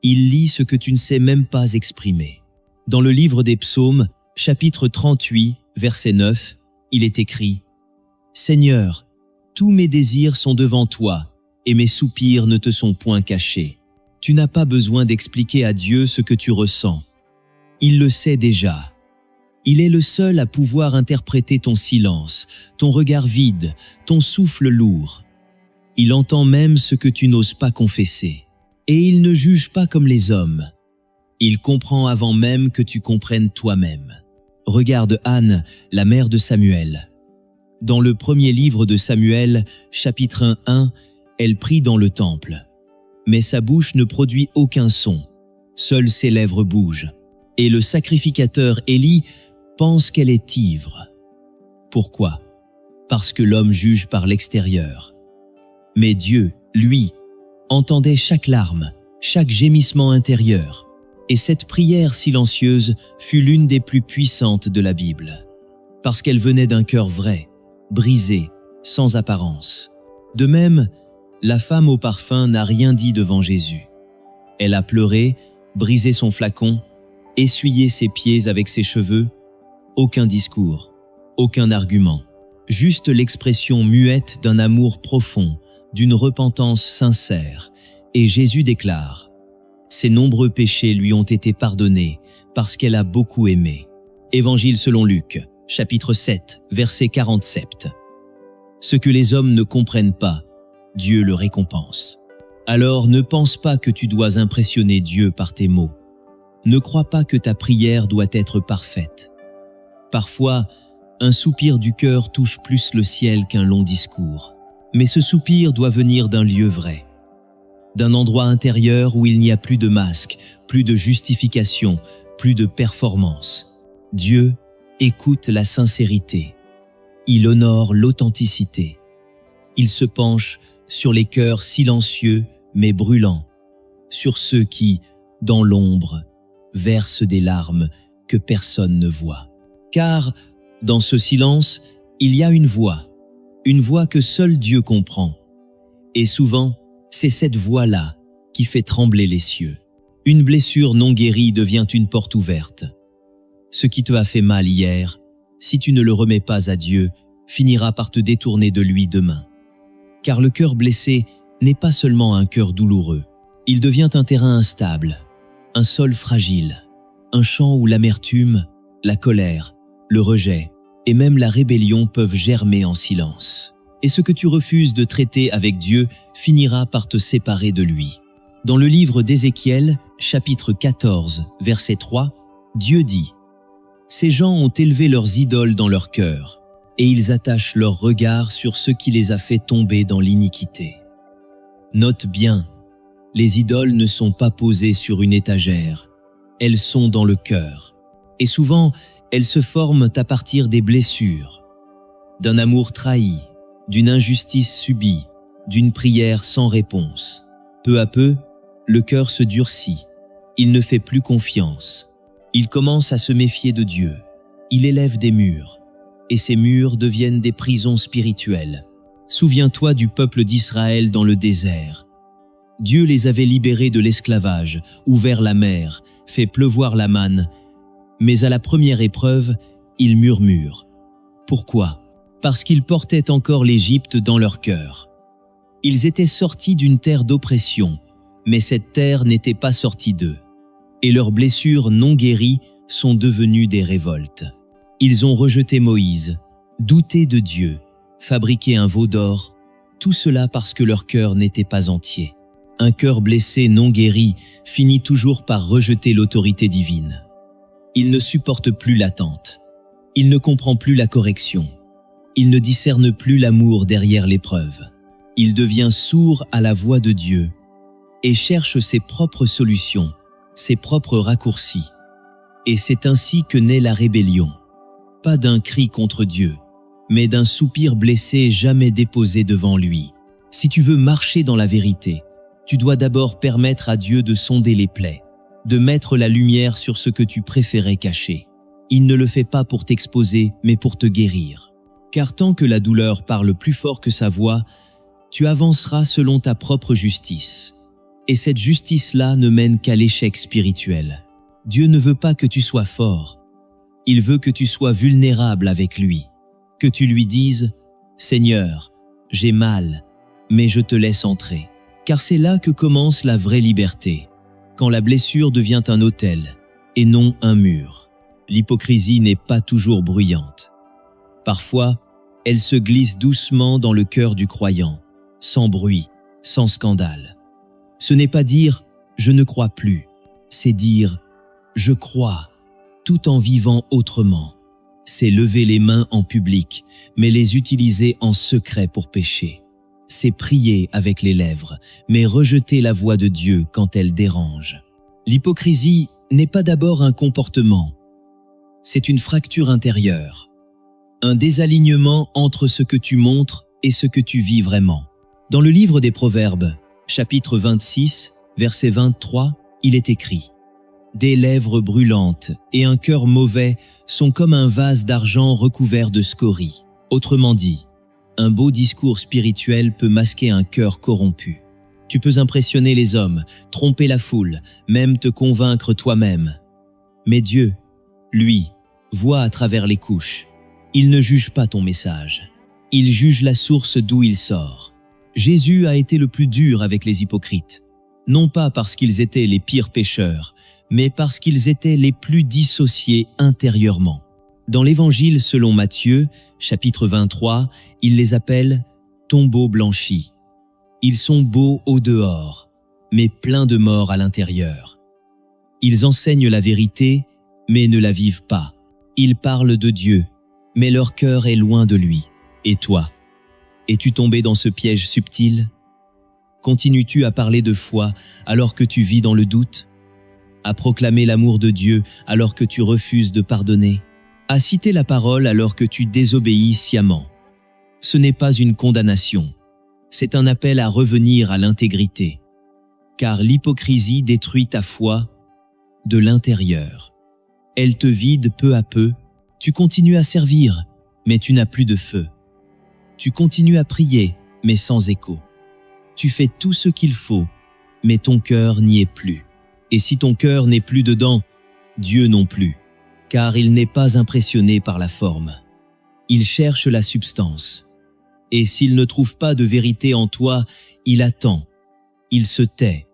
Il lit ce que tu ne sais même pas exprimer. Dans le livre des Psaumes, chapitre 38, verset 9, il est écrit « Seigneur, tous mes désirs sont devant toi, et mes soupirs ne te sont point cachés. » Tu n'as pas besoin d'expliquer à Dieu ce que tu ressens. Il le sait déjà. Il est le seul à pouvoir interpréter ton silence, ton regard vide, ton souffle lourd. Il entend même ce que tu n'oses pas confesser. Et il ne juge pas comme les hommes. Il comprend avant même que tu comprennes toi-même. Regarde Anne, la mère de Samuel. Dans le premier livre de Samuel, chapitre 1, elle prie dans le temple. Mais sa bouche ne produit aucun son. Seules ses lèvres bougent. Et le sacrificateur Élie pense qu'elle est ivre. Pourquoi? Parce que l'homme juge par l'extérieur. Mais Dieu, lui, entendait chaque larme, chaque gémissement intérieur. Et cette prière silencieuse fut l'une des plus puissantes de la Bible. Parce qu'elle venait d'un cœur vrai, brisé, sans apparence. De même, la femme au parfum n'a rien dit devant Jésus. Elle a pleuré, brisé son flacon, essuyé ses pieds avec ses cheveux. Aucun discours, aucun argument. Juste l'expression muette d'un amour profond, d'une repentance sincère. Et Jésus déclare « Ses nombreux péchés lui ont été pardonnés parce qu'elle a beaucoup aimé. » Évangile selon Luc, chapitre 7, verset 47. Ce que les hommes ne comprennent pas, Dieu le récompense. Alors ne pense pas que tu dois impressionner Dieu par tes mots. Ne crois pas que ta prière doit être parfaite. Parfois, un soupir du cœur touche plus le ciel qu'un long discours. Mais ce soupir doit venir d'un lieu vrai, d'un endroit intérieur où il n'y a plus de masque, plus de justification, plus de performance. Dieu écoute la sincérité. Il honore l'authenticité. Il se penche sur les cœurs silencieux mais brûlants, sur ceux qui, dans l'ombre, versent des larmes que personne ne voit. Car, dans ce silence, il y a une voix que seul Dieu comprend. Et souvent, c'est cette voix-là qui fait trembler les cieux. Une blessure non guérie devient une porte ouverte. Ce qui te a fait mal hier, si tu ne le remets pas à Dieu, finira par te détourner de lui demain. Car le cœur blessé n'est pas seulement un cœur douloureux. Il devient un terrain instable, un sol fragile, un champ où l'amertume, la colère, le rejet et même la rébellion peuvent germer en silence. Et ce que tu refuses de traiter avec Dieu finira par te séparer de lui. Dans le livre d'Ézéchiel, chapitre 14, verset 3, Dieu dit « Ces gens ont élevé leurs idoles dans leur cœur, et ils attachent leur regard sur ce qui les a fait tomber dans l'iniquité. » Note bien, les idoles ne sont pas posées sur une étagère, elles sont dans le cœur. Et souvent, elles se forment à partir des blessures, d'un amour trahi, d'une injustice subie, d'une prière sans réponse. Peu à peu, le cœur se durcit. Il ne fait plus confiance. Il commence à se méfier de Dieu. Il élève des murs. Et ces murs deviennent des prisons spirituelles. Souviens-toi du peuple d'Israël dans le désert. Dieu les avait libérés de l'esclavage, ouvert la mer, fait pleuvoir la manne. Mais à la première épreuve, ils murmurent. Pourquoi ? Parce qu'ils portaient encore l'Égypte dans leur cœur. Ils étaient sortis d'une terre d'oppression, mais cette terre n'était pas sortie d'eux. Et leurs blessures non guéries sont devenues des révoltes. Ils ont rejeté Moïse, douté de Dieu, fabriqué un veau d'or, tout cela parce que leur cœur n'était pas entier. Un cœur blessé non guéri finit toujours par rejeter l'autorité divine. Il ne supporte plus l'attente. Il ne comprend plus la correction. Il ne discerne plus l'amour derrière l'épreuve. Il devient sourd à la voix de Dieu et cherche ses propres solutions, ses propres raccourcis. Et c'est ainsi que naît la rébellion. Pas d'un cri contre Dieu, mais d'un soupir blessé jamais déposé devant lui. Si tu veux marcher dans la vérité, tu dois d'abord permettre à Dieu de sonder les plaies, de mettre la lumière sur ce que tu préférais cacher. Il ne le fait pas pour t'exposer, mais pour te guérir. Car tant que la douleur parle plus fort que sa voix, tu avanceras selon ta propre justice. Et cette justice-là ne mène qu'à l'échec spirituel. Dieu ne veut pas que tu sois fort. Il veut que tu sois vulnérable avec lui. Que tu lui dises « Seigneur, j'ai mal, mais je te laisse entrer. » Car c'est là que commence la vraie liberté, quand la blessure devient un autel et non un mur. L'hypocrisie n'est pas toujours bruyante. Parfois, elle se glisse doucement dans le cœur du croyant, sans bruit, sans scandale. Ce n'est pas dire « je ne crois plus », c'est dire « je crois », tout en vivant autrement. C'est lever les mains en public, mais les utiliser en secret pour pécher. C'est prier avec les lèvres, mais rejeter la voix de Dieu quand elle dérange. L'hypocrisie n'est pas d'abord un comportement, c'est une fracture intérieure, un désalignement entre ce que tu montres et ce que tu vis vraiment. Dans le livre des Proverbes, chapitre 26, verset 23, il est écrit « Des lèvres brûlantes et un cœur mauvais sont comme un vase d'argent recouvert de scorie. » Autrement dit, un beau discours spirituel peut masquer un cœur corrompu. Tu peux impressionner les hommes, tromper la foule, même te convaincre toi-même. Mais Dieu, lui, voit à travers les couches. Il ne juge pas ton message. Il juge la source d'où il sort. Jésus a été le plus dur avec les hypocrites. Non pas parce qu'ils étaient les pires pécheurs, mais parce qu'ils étaient les plus dissociés intérieurement. Dans l'Évangile selon Matthieu, chapitre 23, il les appelle « tombeaux blanchis ». Ils sont beaux au dehors, mais pleins de mort à l'intérieur. Ils enseignent la vérité, mais ne la vivent pas. Ils parlent de Dieu, mais leur cœur est loin de lui. Et toi, es-tu tombé dans ce piège subtil? Continues-tu à parler de foi alors que tu vis dans le doute? À proclamer l'amour de Dieu alors que tu refuses de pardonner? À citer la parole alors que tu désobéis sciemment? Ce n'est pas une condamnation, c'est un appel à revenir à l'intégrité. Car l'hypocrisie détruit ta foi de l'intérieur. Elle te vide peu à peu, tu continues à servir, mais tu n'as plus de feu. Tu continues à prier, mais sans écho. Tu fais tout ce qu'il faut, mais ton cœur n'y est plus. Et si ton cœur n'est plus dedans, Dieu non plus, car il n'est pas impressionné par la forme. Il cherche la substance. Et s'il ne trouve pas de vérité en toi, il attend, il se tait,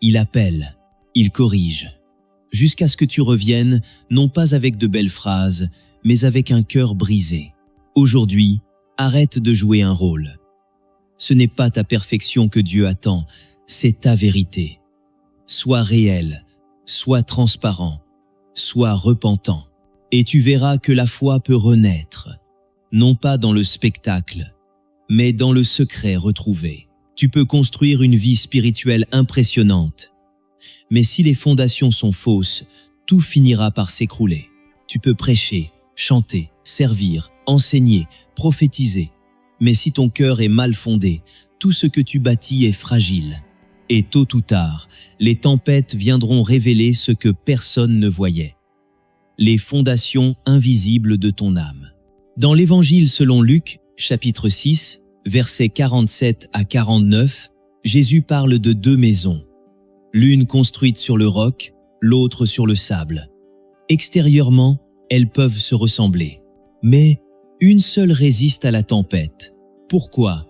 il appelle, il corrige, jusqu'à ce que tu reviennes, non pas avec de belles phrases, mais avec un cœur brisé. Aujourd'hui, arrête de jouer un rôle. Ce n'est pas ta perfection que Dieu attend, c'est ta vérité. Sois réel, sois transparent, sois repentant, et tu verras que la foi peut renaître, non pas dans le spectacle, mais dans le secret retrouvé. Tu peux construire une vie spirituelle impressionnante, Mais si les fondations sont fausses, tout finira par s'écrouler. Tu peux prêcher, chanter, servir, enseigner, prophétiser. Mais si ton cœur est mal fondé, tout ce que tu bâtis est fragile. Et tôt ou tard, les tempêtes viendront révéler ce que personne ne voyait. Les fondations invisibles de ton âme. Dans l'Évangile selon Luc, chapitre 6, versets 47 à 49, Jésus parle de deux maisons. L'une construite sur le roc, l'autre sur le sable. Extérieurement, elles peuvent se ressembler. Mais une seule résiste à la tempête. Pourquoi?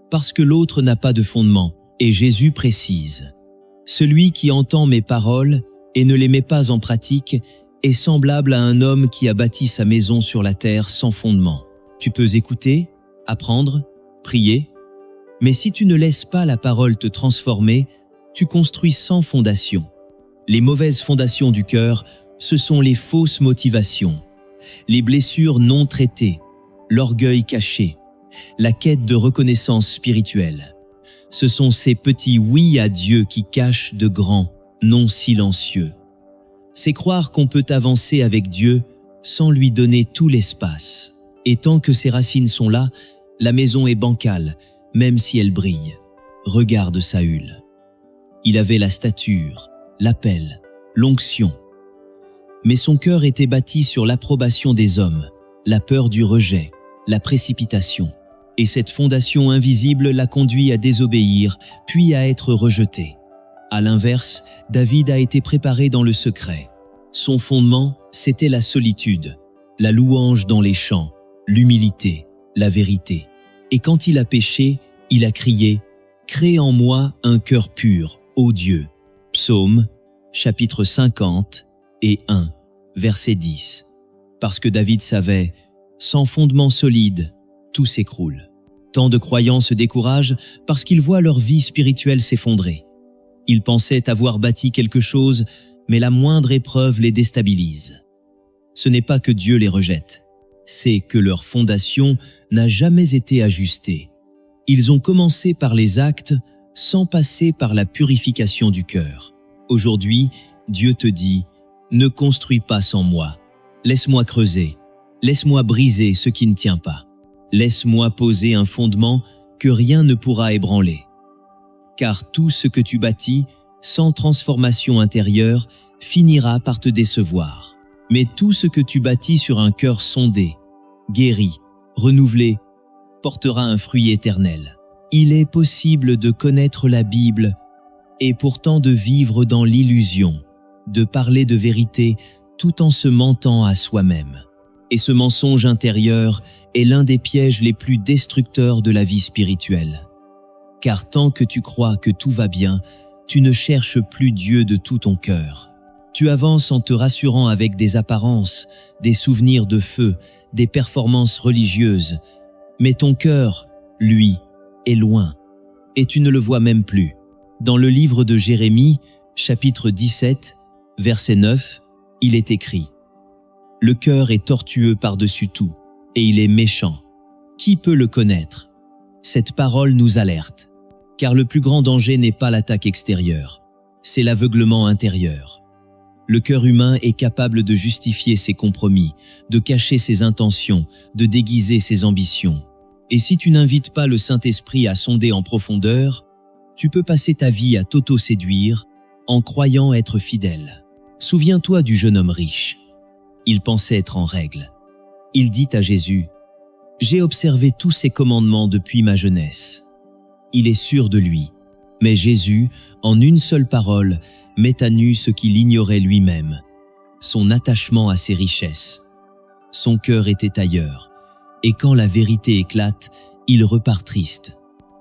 Parce que l'autre n'a pas de fondement. Et Jésus précise, « Celui qui entend mes paroles et ne les met pas en pratique est semblable à un homme qui a bâti sa maison sur la terre sans fondement. » Tu peux écouter, apprendre, prier, mais si tu ne laisses pas la parole te transformer, tu construis sans fondation. Les mauvaises fondations du cœur, ce sont les fausses motivations, les blessures non traitées, l'orgueil caché, la quête de reconnaissance spirituelle. Ce sont ces petits oui à Dieu qui cachent de grands non silencieux. C'est croire qu'on peut avancer avec Dieu sans lui donner tout l'espace. Et tant que ses racines sont là, la maison est bancale, même si elle brille. Regarde Saül. Il avait la stature, l'appel, l'onction. Mais son cœur était bâti sur l'approbation des hommes, la peur du rejet, la précipitation. Et cette fondation invisible l'a conduit à désobéir, puis à être rejeté. À l'inverse, David a été préparé dans le secret. Son fondement, c'était la solitude, la louange dans les chants, l'humilité, la vérité. Et quand il a péché, il a crié « Crée en moi un cœur pur, ô Dieu ». Psaume, chapitre 50 et 1, verset 10. Parce que David savait « Sans fondement solide, tout s'écroule ». Tant de croyants se découragent parce qu'ils voient leur vie spirituelle s'effondrer. Ils pensaient avoir bâti quelque chose, mais la moindre épreuve les déstabilise. Ce n'est pas que Dieu les rejette, c'est que leur fondation n'a jamais été ajustée. Ils ont commencé par les actes sans passer par la purification du cœur. Aujourd'hui, Dieu te dit « Ne construis pas sans moi, laisse-moi creuser, laisse-moi briser ce qui ne tient pas. Laisse-moi poser un fondement que rien ne pourra ébranler. Car tout ce que tu bâtis, sans transformation intérieure, finira par te décevoir. Mais tout ce que tu bâtis sur un cœur sondé, guéri, renouvelé, portera un fruit éternel. Il est possible de connaître la Bible et pourtant de vivre dans l'illusion, de parler de vérité tout en se mentant à soi-même. Et ce mensonge intérieur est l'un des pièges les plus destructeurs de la vie spirituelle. Car tant que tu crois que tout va bien, tu ne cherches plus Dieu de tout ton cœur. Tu avances en te rassurant avec des apparences, des souvenirs de feu, des performances religieuses. Mais ton cœur, lui, est loin, et tu ne le vois même plus. Dans le livre de Jérémie, chapitre 17, verset 9, il est écrit « Le cœur est tortueux par-dessus tout, et il est méchant. Qui peut le connaître ?» Cette parole nous alerte, car le plus grand danger n'est pas l'attaque extérieure, c'est l'aveuglement intérieur. Le cœur humain est capable de justifier ses compromis, de cacher ses intentions, de déguiser ses ambitions. Et si tu n'invites pas le Saint-Esprit à sonder en profondeur, tu peux passer ta vie à t'auto-séduire en croyant être fidèle. Souviens-toi du jeune homme riche. Il pensait être en règle. Il dit à Jésus, « J'ai observé tous ses commandements depuis ma jeunesse. » Il est sûr de lui. Mais Jésus, en une seule parole, met à nu ce qu'il ignorait lui-même, son attachement à ses richesses. Son cœur était ailleurs, et quand la vérité éclate, il repart triste.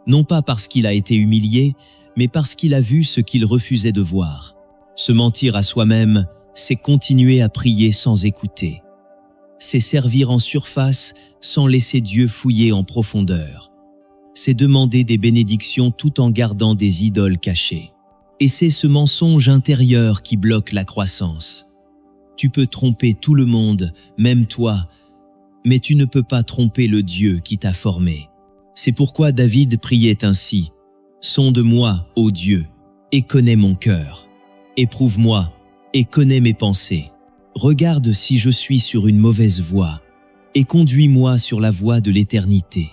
Non pas parce qu'il a été humilié, mais parce qu'il a vu ce qu'il refusait de voir. Se mentir à soi-même, c'est continuer à prier sans écouter. C'est servir en surface sans laisser Dieu fouiller en profondeur. C'est demander des bénédictions tout en gardant des idoles cachées. Et c'est ce mensonge intérieur qui bloque la croissance. Tu peux tromper tout le monde, même toi, mais tu ne peux pas tromper le Dieu qui t'a formé. C'est pourquoi David priait ainsi « Sonde-moi, ô Dieu, et connais mon cœur. Éprouve-moi et connais mes pensées. Regarde si je suis sur une mauvaise voie et conduis-moi sur la voie de l'éternité.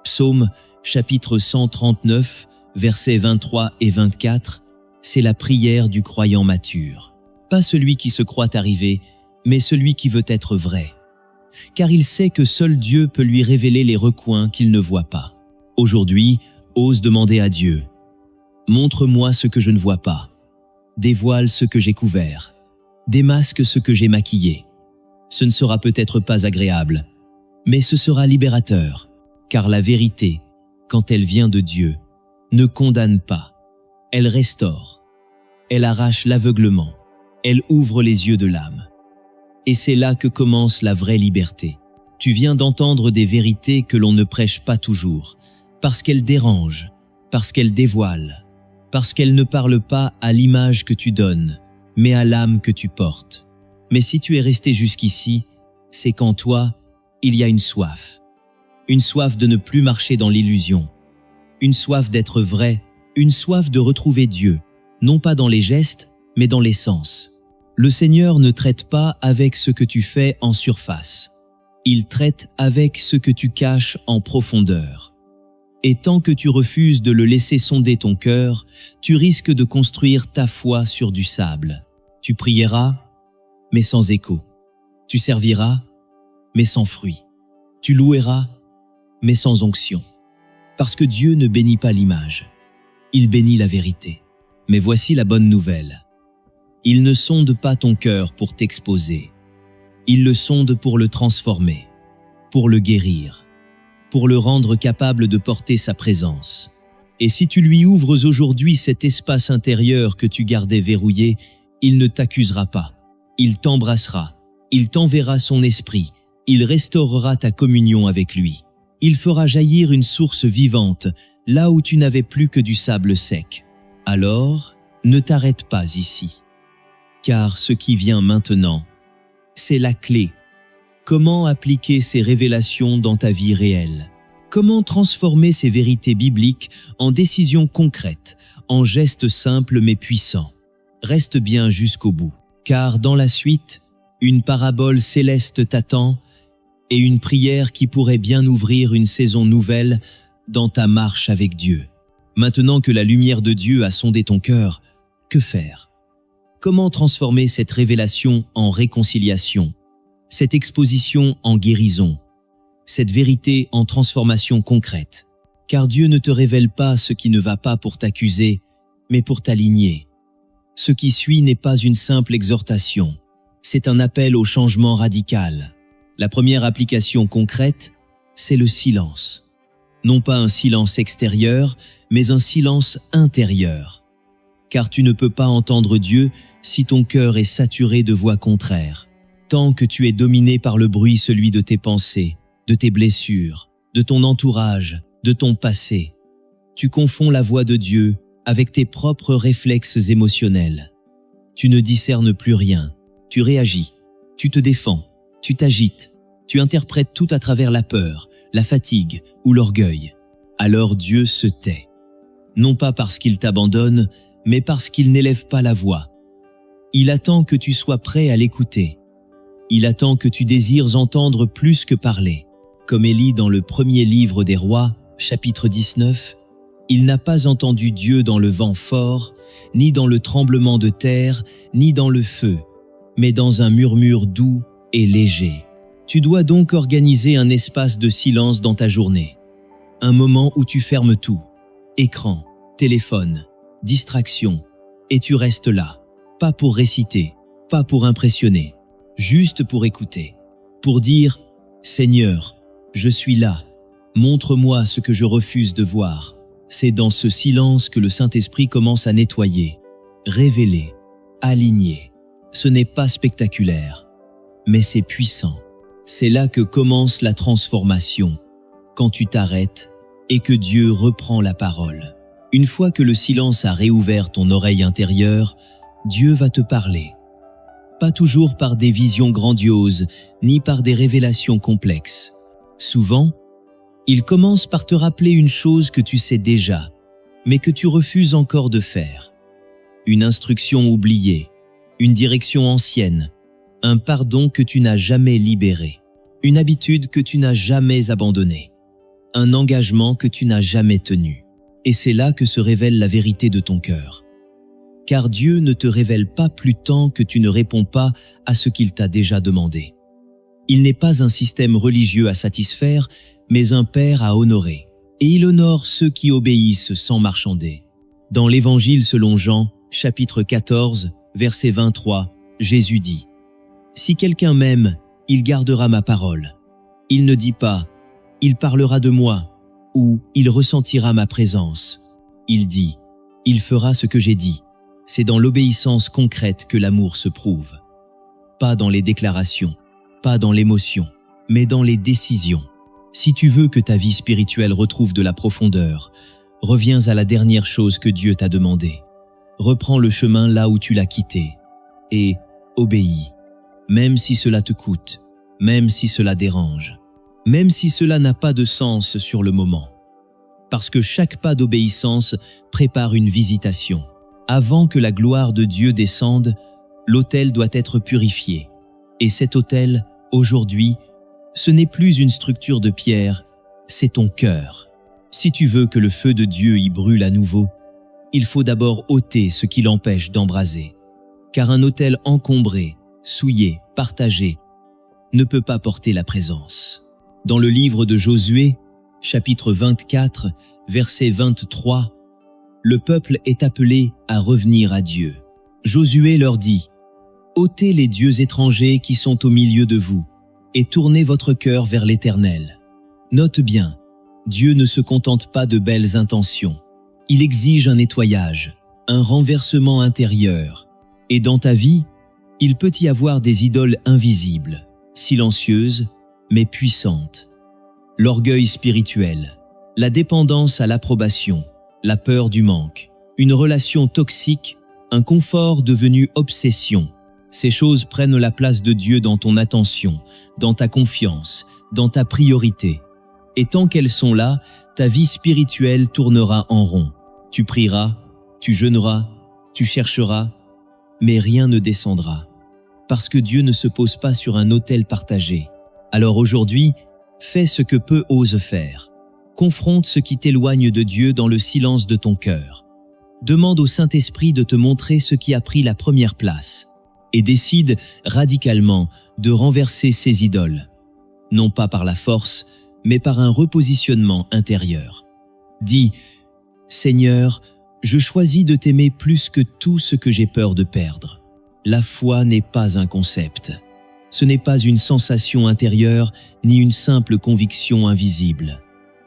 Psaume chapitre 139, versets 23 et 24, c'est la prière du croyant mature. Pas celui qui se croit arrivé, mais celui qui veut être vrai. Car il sait que seul Dieu peut lui révéler les recoins qu'il ne voit pas. Aujourd'hui, ose demander à Dieu. Montre-moi ce que je ne vois pas. Dévoile ce que j'ai couvert. Démasque ce que j'ai maquillé. Ce ne sera peut-être pas agréable, mais ce sera libérateur, car la vérité, quand elle vient de Dieu, ne condamne pas. Elle restaure. Elle arrache l'aveuglement. Elle ouvre les yeux de l'âme. Et c'est là que commence la vraie liberté. Tu viens d'entendre des vérités que l'on ne prêche pas toujours, parce qu'elles dérangent, parce qu'elles dévoilent, parce qu'elles ne parlent pas à l'image que tu donnes, mais à l'âme que tu portes. Mais si tu es resté jusqu'ici, c'est qu'en toi, il y a une soif de ne plus marcher dans l'illusion, une soif d'être vrai, une soif de retrouver Dieu, non pas dans les gestes, mais dans l'essence. Le Seigneur ne traite pas avec ce que tu fais en surface. Il traite avec ce que tu caches en profondeur. Et tant que tu refuses de le laisser sonder ton cœur, tu risques de construire ta foi sur du sable. Tu prieras, mais sans écho. Tu serviras, mais sans fruit. Tu loueras, mais sans onction. Parce que Dieu ne bénit pas l'image. Il bénit la vérité. Mais voici la bonne nouvelle. Il ne sonde pas ton cœur pour t'exposer. Il le sonde pour le transformer, pour le guérir, pour le rendre capable de porter sa présence. Et si tu lui ouvres aujourd'hui cet espace intérieur que tu gardais verrouillé, il ne t'accusera pas. Il t'embrassera, il t'enverra son esprit, il restaurera ta communion avec lui. Il fera jaillir une source vivante, là où tu n'avais plus que du sable sec. Alors, ne t'arrête pas ici. Car ce qui vient maintenant, c'est la clé. Comment appliquer ces révélations dans ta vie réelle? Comment transformer ces vérités bibliques en décisions concrètes, en gestes simples mais puissants? Reste bien jusqu'au bout, car dans la suite, une parabole céleste t'attend et une prière qui pourrait bien ouvrir une saison nouvelle dans ta marche avec Dieu. Maintenant que la lumière de Dieu a sondé ton cœur, que faire? Comment transformer cette révélation en réconciliation, cette exposition en guérison, cette vérité en transformation concrète? Car Dieu ne te révèle pas ce qui ne va pas pour t'accuser, mais pour t'aligner. Ce qui suit n'est pas une simple exhortation, c'est un appel au changement radical. La première application concrète, c'est le silence. Non pas un silence extérieur, mais un silence intérieur. Car tu ne peux pas entendre Dieu si ton cœur est saturé de voix contraires. Tant que tu es dominé par le bruit, celui de tes pensées, de tes blessures, de ton entourage, de ton passé, tu confonds la voix de Dieu avec tes propres réflexes émotionnels. Tu ne discernes plus rien, tu réagis, tu te défends, tu t'agites, tu interprètes tout à travers la peur, la fatigue ou l'orgueil. Alors Dieu se tait. Non pas parce qu'il t'abandonne, mais parce qu'il n'élève pas la voix. Il attend que tu sois prêt à l'écouter. Il attend que tu désires entendre plus que parler. Comme Élie dans le premier livre des Rois, chapitre 19, il n'a pas entendu Dieu dans le vent fort, ni dans le tremblement de terre, ni dans le feu, mais dans un murmure doux et léger. Tu dois donc organiser un espace de silence dans ta journée. Un moment où tu fermes tout, écran, téléphone, distraction, et tu restes là, pas pour réciter, pas pour impressionner, juste pour écouter, pour dire « Seigneur, je suis là, montre-moi ce que je refuse de voir ». C'est dans ce silence que le Saint-Esprit commence à nettoyer, révéler, aligner. Ce n'est pas spectaculaire, mais c'est puissant. C'est là que commence la transformation, quand tu t'arrêtes et que Dieu reprend la parole. Une fois que le silence a réouvert ton oreille intérieure, Dieu va te parler. Pas toujours par des visions grandioses, ni par des révélations complexes. Souvent, il commence par te rappeler une chose que tu sais déjà, mais que tu refuses encore de faire. une instruction oubliée, une direction ancienne, un pardon que tu n'as jamais libéré, une habitude que tu n'as jamais abandonnée, un engagement que tu n'as jamais tenu. Et c'est là que se révèle la vérité de ton cœur. Car Dieu ne te révèle pas plus tant que tu ne réponds pas à ce qu'il t'a déjà demandé. Il n'est pas un système religieux à satisfaire, mais un Père à honorer. Et il honore ceux qui obéissent sans marchander. Dans l'Évangile selon Jean, chapitre 14, verset 23, Jésus dit « Si quelqu'un m'aime, il gardera ma parole. Il ne dit pas « il parlera de moi » ou « il ressentira ma présence ». Il dit « il fera ce que j'ai dit ». C'est dans l'obéissance concrète que l'amour se prouve. Pas dans les déclarations, pas dans l'émotion, mais dans les décisions. Si tu veux que ta vie spirituelle retrouve de la profondeur, reviens à la dernière chose que Dieu t'a demandé. Reprends le chemin là où tu l'as quitté et obéis, même si cela te coûte, même si cela dérange, même si cela n'a pas de sens sur le moment. Parce que chaque pas d'obéissance prépare une visitation. Avant que la gloire de Dieu descende, l'autel doit être purifié. Et cet autel, aujourd'hui, ce n'est plus une structure de pierre, c'est ton cœur. Si tu veux que le feu de Dieu y brûle à nouveau, il faut d'abord ôter ce qui l'empêche d'embraser. Car un autel encombré, souillé, partagé, ne peut pas porter la présence. Dans le livre de Josué, chapitre 24, verset 23, le peuple est appelé à revenir à Dieu. Josué leur dit « Ôtez les dieux étrangers qui sont au milieu de vous et tournez votre cœur vers l'Éternel. » Note bien, Dieu ne se contente pas de belles intentions. Il exige un nettoyage, un renversement intérieur. Et dans ta vie, il peut y avoir des idoles invisibles, silencieuses, mais puissantes. L'orgueil spirituel, la dépendance à l'approbation, la peur du manque, une relation toxique, un confort devenu obsession. Ces choses prennent la place de Dieu dans ton attention, dans ta confiance, dans ta priorité. Et tant qu'elles sont là, ta vie spirituelle tournera en rond. Tu prieras, tu jeûneras, tu chercheras, mais rien ne descendra. Parce que Dieu ne se pose pas sur un autel partagé. Alors aujourd'hui, fais ce que peu osent faire. Confronte ce qui t'éloigne de Dieu dans le silence de ton cœur. Demande au Saint-Esprit de te montrer ce qui a pris la première place. Et décide radicalement de renverser ces idoles. Non pas par la force, mais par un repositionnement intérieur. Dis, « Seigneur, je choisis de t'aimer plus que tout ce que j'ai peur de perdre. » La foi n'est pas un concept. Ce n'est pas une sensation intérieure ni une simple conviction invisible.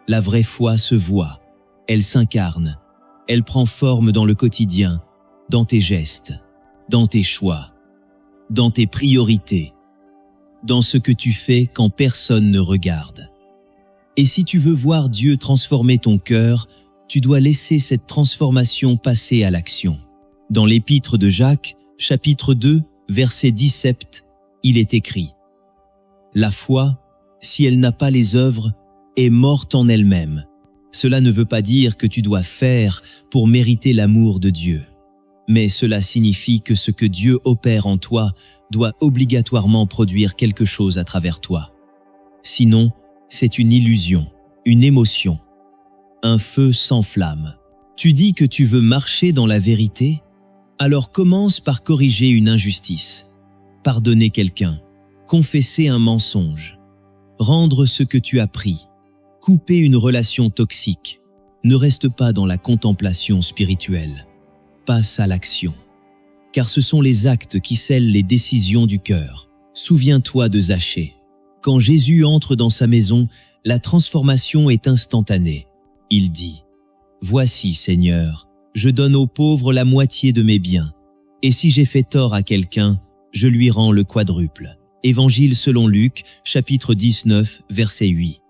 La vraie foi se voit, elle s'incarne, elle prend forme dans le quotidien, dans tes gestes, dans tes choix, dans tes priorités, dans ce que tu fais quand personne ne regarde. Et si tu veux voir Dieu transformer ton cœur, tu dois laisser cette transformation passer à l'action. Dans l'épître de Jacques, chapitre 2, verset 17, il est écrit « La foi, si elle n'a pas les œuvres, est morte en elle-même. » Cela ne veut pas dire que tu dois faire pour mériter l'amour de Dieu. Mais cela signifie que ce que Dieu opère en toi doit obligatoirement produire quelque chose à travers toi. Sinon, c'est une illusion, une émotion, un feu sans flamme. Tu dis que tu veux marcher dans la vérité? Alors commence par corriger une injustice, pardonner quelqu'un, confesser un mensonge, rendre ce que tu as pris, couper une relation toxique. Ne reste pas dans la contemplation spirituelle. Passe à l'action. Car ce sont les actes qui scellent les décisions du cœur. Souviens-toi de Zachée. Quand Jésus entre dans sa maison, la transformation est instantanée. Il dit « Voici, Seigneur, je donne aux pauvres la moitié de mes biens. Et si j'ai fait tort à quelqu'un, je lui rends le quadruple. » Évangile selon Luc, chapitre 19, verset 8.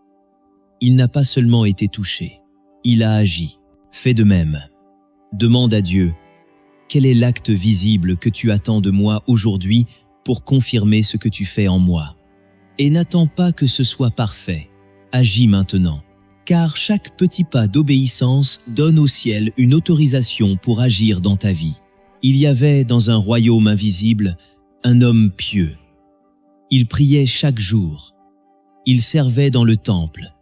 Il n'a pas seulement été touché, il a agi. Fais de même. Demande à Dieu, quel est l'acte visible que tu attends de moi aujourd'hui pour confirmer ce que tu fais en moi? Et n'attends pas que ce soit parfait. Agis maintenant. Car chaque petit pas d'obéissance donne au ciel une autorisation pour agir dans ta vie. Il y avait dans un royaume invisible un homme pieux. Il priait chaque jour. Il servait dans le temple.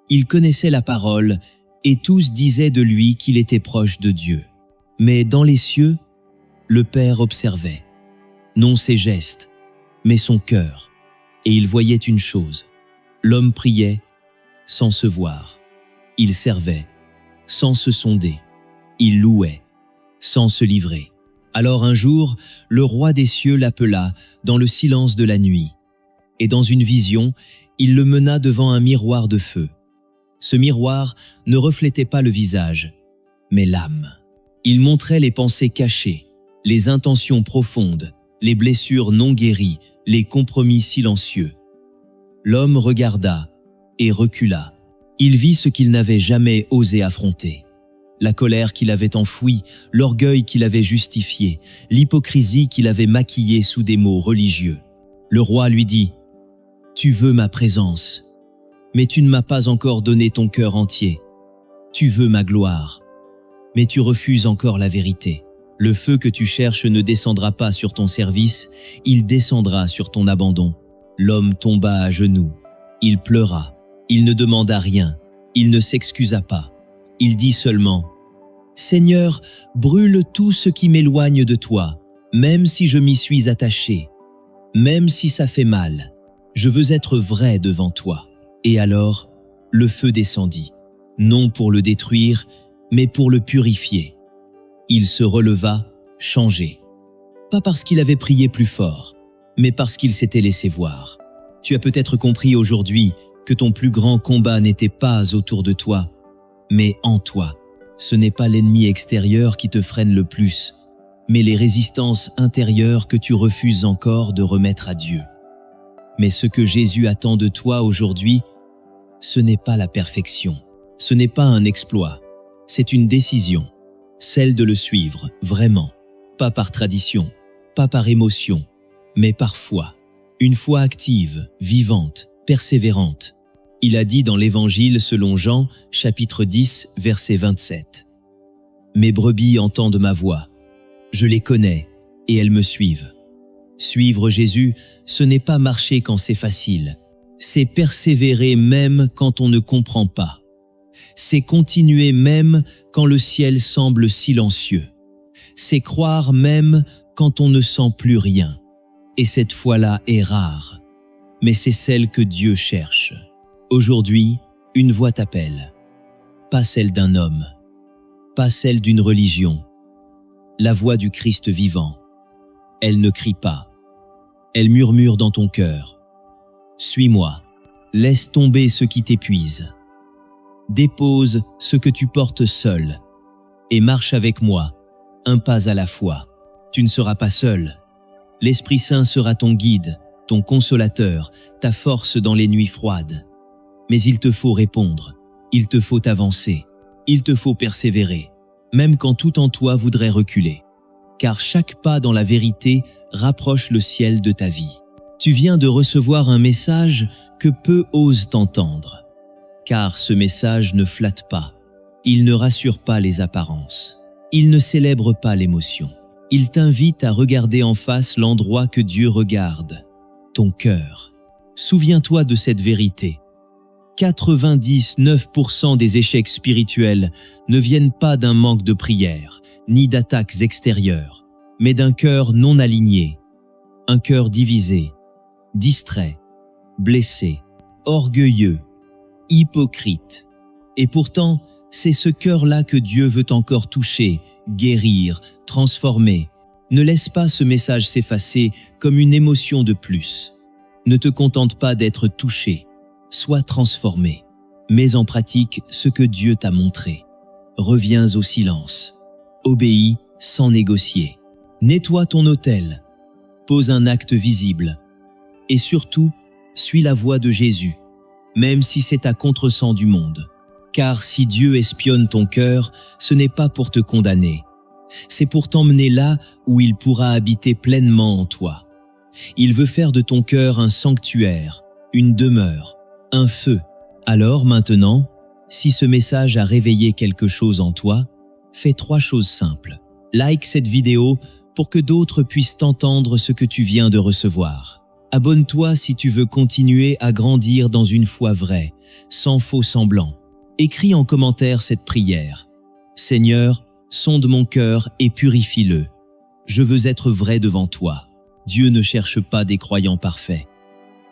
Il connaissait la parole et tous disaient de lui qu'il était proche de Dieu. Mais dans les cieux, le Père observait, non ses gestes, mais son cœur, et il voyait une chose. L'homme priait sans se voir. Il servait sans se sonder. Il louait sans se livrer. Alors un jour, le roi des cieux l'appela dans le silence de la nuit. Et dans une vision, il le mena devant un miroir de feu. Ce miroir ne reflétait pas le visage, mais l'âme. Il montrait les pensées cachées, les intentions profondes, les blessures non guéries, les compromis silencieux. L'homme regarda et recula. Il vit ce qu'il n'avait jamais osé affronter. La colère qu'il avait enfouie, l'orgueil qu'il avait justifié, l'hypocrisie qu'il avait maquillée sous des mots religieux. Le roi lui dit « Tu veux ma présence, mais tu ne m'as pas encore donné ton cœur entier. Tu veux ma gloire, mais tu refuses encore la vérité. Le feu que tu cherches ne descendra pas sur ton service, il descendra sur ton abandon. » L'homme tomba à genoux. Il pleura. Il ne demanda rien. Il ne s'excusa pas. Il dit seulement « Seigneur, brûle tout ce qui m'éloigne de toi, même si je m'y suis attaché, même si ça fait mal. Je veux être vrai devant toi. » Et alors, le feu descendit, non pour le détruire, mais pour le purifier. Il se releva, changé. Pas parce qu'il avait prié plus fort, mais parce qu'il s'était laissé voir. Tu as peut-être compris aujourd'hui que ton plus grand combat n'était pas autour de toi, mais en toi. Ce n'est pas l'ennemi extérieur qui te freine le plus, mais les résistances intérieures que tu refuses encore de remettre à Dieu. Mais ce que Jésus attend de toi aujourd'hui, ce n'est pas la perfection, ce n'est pas un exploit, c'est une décision, celle de le suivre, vraiment, pas par tradition, pas par émotion, mais par foi. Une foi active, vivante, persévérante. Il a dit dans l'Évangile selon Jean, chapitre 10, verset 27. « Mes brebis entendent ma voix. Je les connais et elles me suivent. » Suivre Jésus, ce n'est pas marcher quand c'est facile. C'est persévérer même quand on ne comprend pas. C'est continuer même quand le ciel semble silencieux. C'est croire même quand on ne sent plus rien. Et cette foi-là est rare, mais c'est celle que Dieu cherche. Aujourd'hui, une voix t'appelle. Pas celle d'un homme, pas celle d'une religion. La voix du Christ vivant. Elle ne crie pas. Elle murmure dans ton cœur. Suis-moi. Laisse tomber ce qui t'épuise. Dépose ce que tu portes seul et marche avec moi, un pas à la fois. Tu ne seras pas seul. L'Esprit Saint sera ton guide, ton consolateur, ta force dans les nuits froides. Mais il te faut répondre, il te faut avancer, il te faut persévérer, même quand tout en toi voudrait reculer. Car chaque pas dans la vérité rapproche le ciel de ta vie. Tu viens de recevoir un message que peu osent entendre. Car ce message ne flatte pas, il ne rassure pas les apparences, il ne célèbre pas l'émotion. Il t'invite à regarder en face l'endroit que Dieu regarde, ton cœur. Souviens-toi de cette vérité. 99% des échecs spirituels ne viennent pas d'un manque de prière, ni d'attaques extérieures, mais d'un cœur non aligné, un cœur divisé, distrait, blessé, orgueilleux, hypocrite. Et pourtant, c'est ce cœur-là que Dieu veut encore toucher, guérir, transformer. Ne laisse pas ce message s'effacer comme une émotion de plus. Ne te contente pas d'être touché, sois transformé. Mets en pratique ce que Dieu t'a montré. Reviens au silence. Obéis sans négocier. Nettoie ton autel. Pose un acte visible. Et surtout, suis la voie de Jésus, même si c'est à contresens du monde. Car si Dieu espionne ton cœur, ce n'est pas pour te condamner. C'est pour t'emmener là où il pourra habiter pleinement en toi. Il veut faire de ton cœur un sanctuaire, une demeure, un feu. Alors maintenant, si ce message a réveillé quelque chose en toi, fais 3 choses simples. Like cette vidéo pour que d'autres puissent entendre ce que tu viens de recevoir. Abonne-toi si tu veux continuer à grandir dans une foi vraie, sans faux semblants. Écris en commentaire cette prière. Seigneur, sonde mon cœur et purifie-le. Je veux être vrai devant toi. Dieu ne cherche pas des croyants parfaits.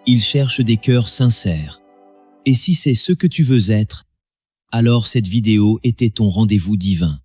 Il cherche des cœurs sincères. Et si c'est ce que tu veux être, alors cette vidéo était ton rendez-vous divin.